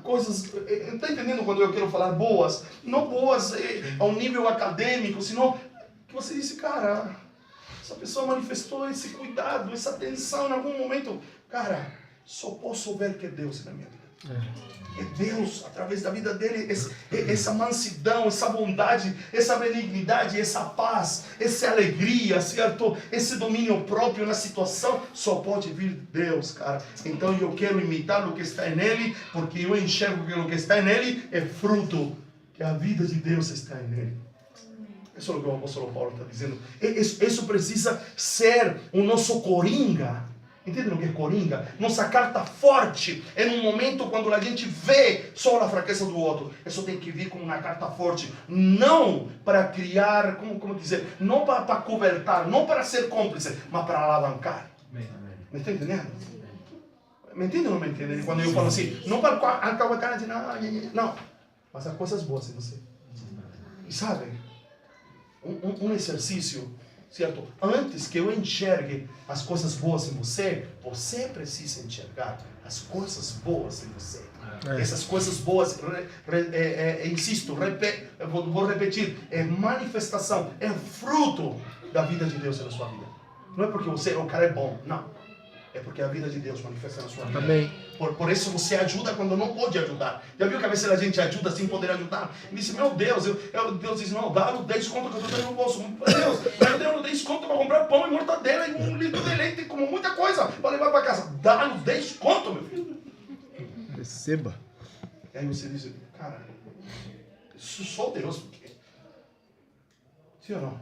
Coisas, está entendendo quando eu quero falar boas? Não boas ao nível acadêmico, senão que você disse, cara, essa pessoa manifestou esse cuidado, essa atenção em algum momento. Cara, só posso ver que é Deus na minha vida. É Deus, através da vida dele, essa mansidão, essa bondade, essa benignidade, essa paz, essa alegria, certo? Esse domínio próprio na situação, só pode vir Deus, cara. Então eu quero imitar o que está nele, porque eu enxergo que o que está nele é fruto, que a vida de Deus está nele. Isso é o que o apóstolo Paulo está dizendo. Isso precisa ser o nosso coringa. Entendem o que é coringa? Nossa carta forte é num momento quando a gente vê só a fraqueza do outro. Isso tem que vir como uma carta forte. Não para criar, como dizer, não para cobertar, não para ser cúmplice, mas para alavancar. Me está entendendo? Me entende ou não me entende? Quando eu falo assim, não para acabar de nada, não. Mas há coisas boas em você. E sabe, um exercício, certo? Antes que eu enxergue as coisas boas em você, você precisa enxergar as coisas boas em você. Essas coisas boas, insisto, vou repetir, é manifestação, é fruto da vida de Deus na sua vida. Não é porque o cara é bom, não. É porque a vida de Deus manifesta na sua vida. Amém. Por isso você ajuda quando não pode ajudar. Já viu que às vezes a gente ajuda sem poder ajudar? E disse, meu Deus, Deus diz, não, dá-lhe 10 conto que eu estou no bolso. Deus, eu tenho 10 conto para comprar pão e mortadela e um litro de leite, como muita coisa, para levar para casa. Dá-lhe 10 conto, meu filho. Receba. E aí você diz, cara, isso só Deus. Sim ou não?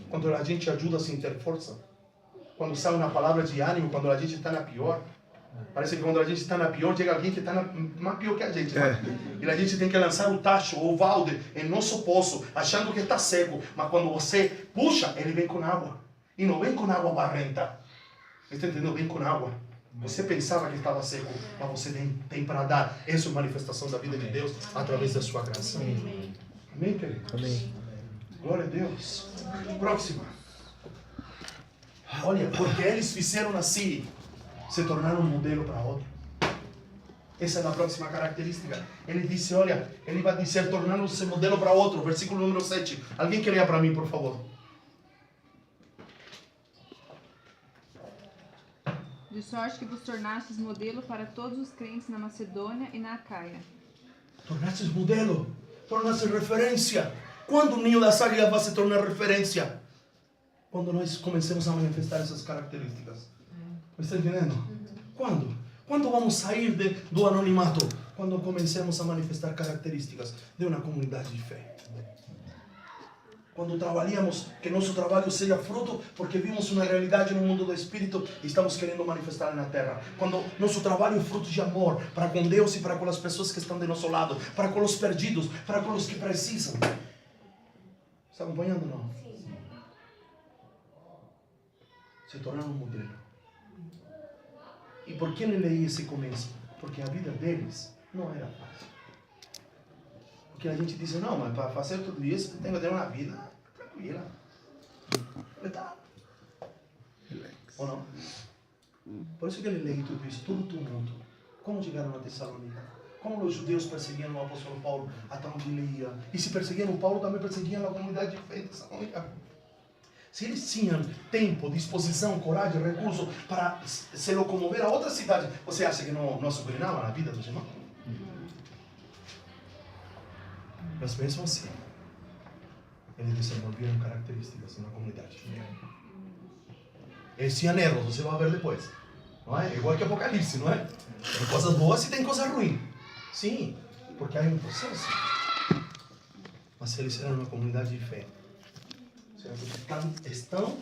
Quando a gente ajuda sem ter força. Quando sai uma palavra de ânimo, quando a gente está na pior. Parece que quando a gente está na pior, chega alguém que está mais pior que a gente. E a gente tem que lançar o tacho ou o balde em nosso poço, achando que está seco. Mas quando você puxa, ele vem com água. E não vem com água barrenta. Está entendendo? Vem com água. Você pensava que estava seco, mas você tem para dar. Essa é a manifestação da vida de Deus através da sua graça. Amém, querido? Amém. Glória a Deus. Próxima. Olha, porque eles fizeram assim, se tornaram um modelo para outro. Essa é a próxima característica. Ele disse, olha, ele vai dizer, tornando-se modelo para outro. Versículo número 7. Alguém quer ler para mim, por favor? De sorte que vos tornastes modelo para todos os crentes na Macedônia e na Acaia. Tornastes modelo, tornaste referência. Quando o ninho da águia vai se tornar referência? Quando nós começamos a manifestar essas características. Você está entendendo? Quando? Quando vamos sair do anonimato? Quando comecemos a manifestar características de uma comunidade de fé. Quando trabalhamos, que nosso trabalho seja fruto, porque vimos uma realidade no mundo do Espírito e estamos querendo manifestar na terra. Quando nosso trabalho é fruto de amor, para com Deus e para com as pessoas que estão do nosso lado, para com os perdidos, para com os que precisam. Está acompanhando ou não? Se tornaram um modelo. E por que ele leia esse começo? Porque a vida deles não era fácil. Porque a gente diz, não, mas para fazer tudo isso, tem que ter uma vida tranquila. Tá. Ou não? Por isso que ele leia tudo isso, todo tumulto. Como chegaram a Tessalônica? Como os judeus perseguiam o apóstolo Paulo até onde ele ia? E se perseguiam o Paulo, também perseguiam a comunidade de fé de Tessalônica. Se eles tinham tempo, disposição, coragem, recurso para se locomover a outra cidade, você acha que não sublinhava na vida dos irmãos? Mas mesmo assim, eles desenvolveram características na comunidade. Esse anelo, você vai ver depois. Não é? Igual que Apocalipse, não é? Tem coisas boas e tem coisas ruins. Sim, porque há um processo. Mas eles eram uma comunidade de fé. Estão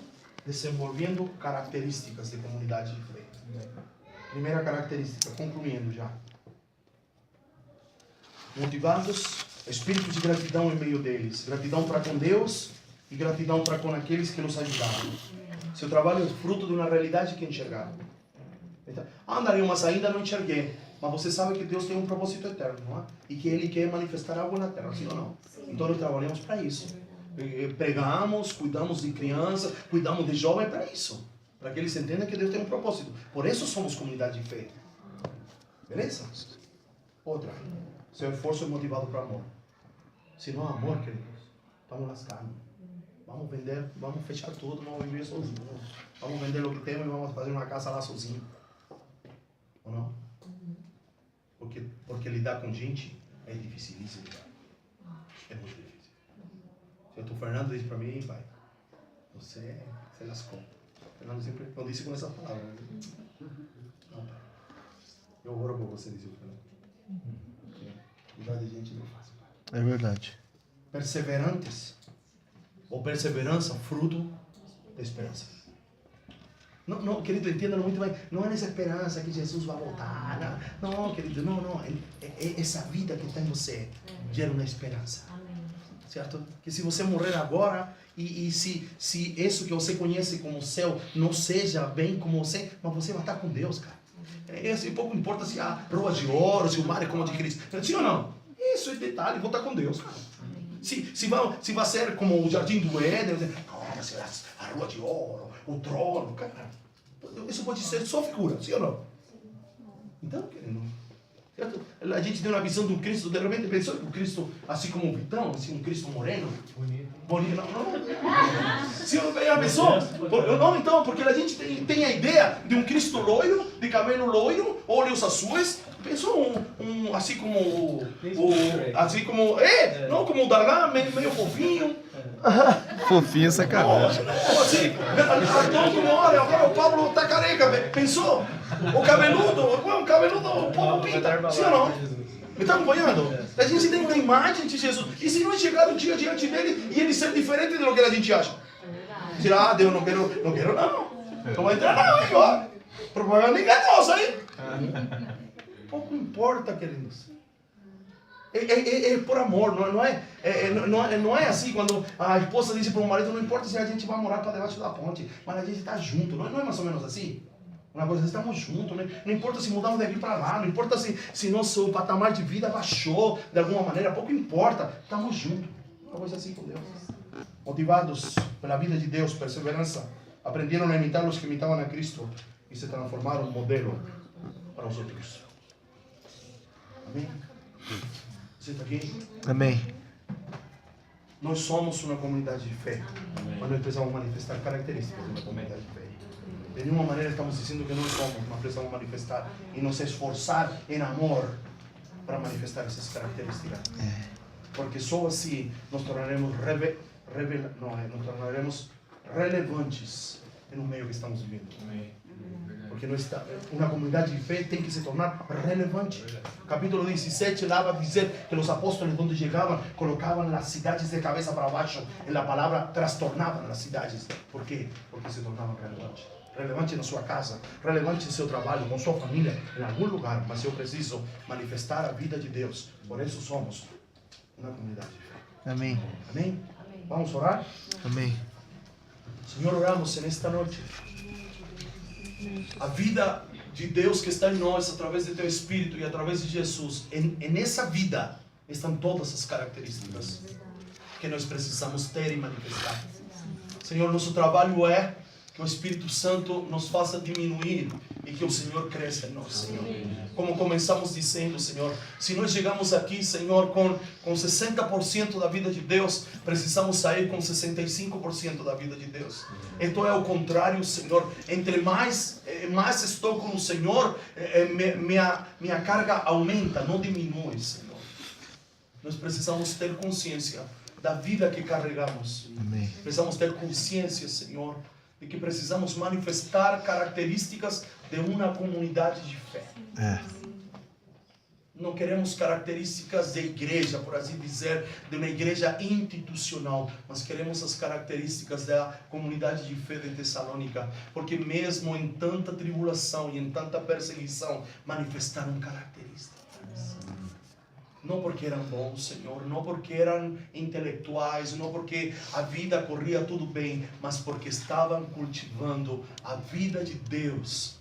desenvolvendo características de comunidade de fé. Primeira característica, concluindo já. Motivados, espírito de gratidão em meio deles. Gratidão para com Deus e gratidão para com aqueles que nos ajudaram. Seu trabalho é fruto de uma realidade que enxergaram. Então, Dario, mas ainda não enxerguei. Mas você sabe que Deus tem um propósito eterno, não é? E que Ele quer manifestar algo na terra, sim ou não? Então nós trabalhamos para isso. Pregamos, cuidamos de crianças, cuidamos de jovens para isso. Para que eles entendam que Deus tem um propósito. Por isso somos comunidade de fé. Beleza? Outra. Seu esforço é motivado para amor. Se não há amor, queridos, estamos lascados. Vamos vender, vamos fechar tudo, vamos viver sozinhos. Vamos vender o que temos e vamos fazer uma casa lá sozinho. Ou não? Porque lidar com gente é dificilíssimo. É muito difícil. Se o Fernando diz para mim, pai, você lascou. O Fernando sempre eu disse com essa palavra. Não, pai. Eu oro por você, disse o Fernando. Cuidar de gente não é fácil, pai. É verdade. Perseverantes. Ou perseverança, fruto da esperança. Não, querido, entenda muito bem. Não é nessa esperança que Jesus vai voltar. Não, querido, não. É essa vida que tem em você gera uma esperança. Certo? Que se você morrer agora e se isso que você conhece como céu não seja bem como você, mas você vai estar com Deus, cara. Pouco importa se há ruas de ouro, se o mar é como o de Cristo. Sim ou não? Isso é detalhe, vou estar com Deus, cara. Se vai ser como o jardim do Éden, a rua de ouro, o trono, cara. Isso pode ser só figura, sim ou não? Então, querido, certo? A gente tem uma visão de um Cristo, de repente pensou que o Cristo, assim como o Vitão, assim, um Cristo moreno. Bonito. Não. Se eu vejo a pessoa, não, então, porque a gente tem a ideia de um Cristo loiro, de cabelo loiro, olhos azuis. Pensou assim como não como o Darlan, meio fofinho. Fofinho, sacanagem. Assim, então como olha, agora o Pablo tá careca, pensou? O cabeludo, o povo pinta, sim ou não? Me está acompanhando? A gente tem uma imagem de Jesus. E se não chegar um dia diante dele e ele ser diferente do que a gente acha? Dirá, Deus, não quero não. Não vai entrar não, igual. Propaganda enganosa, hein? Pouco importa, queridos. É por amor, não é assim quando a esposa diz para o marido, não importa se a gente vai morar para debaixo da ponte, mas a gente está junto, não é mais ou menos assim? Uma coisa, estamos juntos, não importa se mudamos daqui para lá, não importa se nosso patamar de vida baixou de alguma maneira, pouco importa, estamos juntos. Uma coisa assim com Deus. Motivados pela vida de Deus, perseverança, aprenderam a imitar os que imitavam a Cristo e se transformaram em modelo para os outros. Amém? Você está aqui? Amém. Nós somos uma comunidade de fé, mas nós precisamos manifestar características de uma comunidade de fé. De nenhuma maneira estamos dizendo que nós somos, mas precisamos manifestar e nos esforçar em amor para manifestar essas características. Porque só assim nos tornaremos relevantes no meio que estamos vivendo. Porque uma comunidade de fé tem que se tornar relevante. Capítulo 17 lá vai dizer que os apóstolos, quando chegavam, colocavam as cidades de cabeça para baixo. E a palavra transtornavam as cidades. Por quê? Porque se tornavam relevantes. Relevante na sua casa, relevante no seu trabalho, com sua família, em algum lugar. Mas eu preciso manifestar a vida de Deus. Por isso somos uma comunidade de fé. Amém. Amém? Vamos orar? Amém. Senhor, oramos nesta noite. A vida de Deus que está em nós, através do Teu Espírito e através de Jesus, nessa vida estão todas as características que nós precisamos ter e manifestar. Senhor, nosso trabalho é Que o Espírito Santo nos faça diminuir e que o Senhor cresça em nós, Senhor. Como começamos dizendo, Senhor, se nós chegamos aqui, Senhor, com 60% da vida de Deus, precisamos sair com 65% da vida de Deus. Então é o contrário, Senhor. Entre mais estou com o Senhor, minha carga aumenta, não diminui, Senhor. Nós precisamos ter consciência da vida que carregamos. Amém. Precisamos ter consciência, Senhor, de que precisamos manifestar características de uma comunidade de fé. Não queremos características de igreja, por assim dizer, de uma igreja institucional, mas queremos as características da comunidade de fé de Tessalônica, porque mesmo em tanta tribulação e em tanta perseguição, manifestaram características. Não porque eram bons, Senhor, não porque eram intelectuais, não porque a vida corria tudo bem, mas porque estavam cultivando a vida de Deus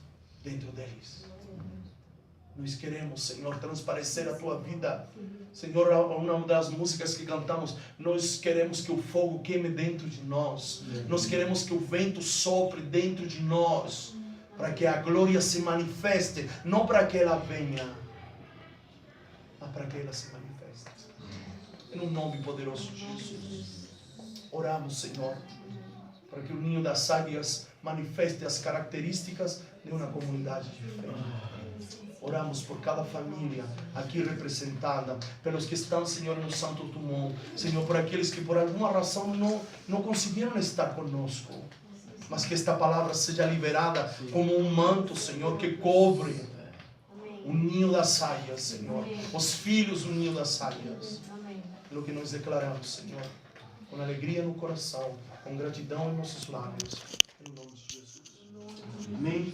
dentro deles. Nós queremos, Senhor, transparecer a Tua vida. Senhor, uma das músicas que cantamos, nós queremos que o fogo queime dentro de nós. Nós queremos que o vento sopre dentro de nós, para que a glória se manifeste, não para que ela venha, mas para que ela se manifeste. Em nome poderoso de Jesus. Oramos, Senhor, para que o ninho das águias manifeste as características de uma comunidade de fé. Oramos por cada família aqui representada, pelos que estão, Senhor, no Santo Tumor. Senhor, por aqueles que por alguma razão não conseguiram estar conosco. Mas que esta palavra seja liberada como um manto, Senhor, que cobre o ninho das águias, Senhor. Os filhos do ninho das águias. Pelo que nós declaramos, Senhor, com alegria no coração, com gratidão em nossos lábios. Em nome de Jesus. Amém.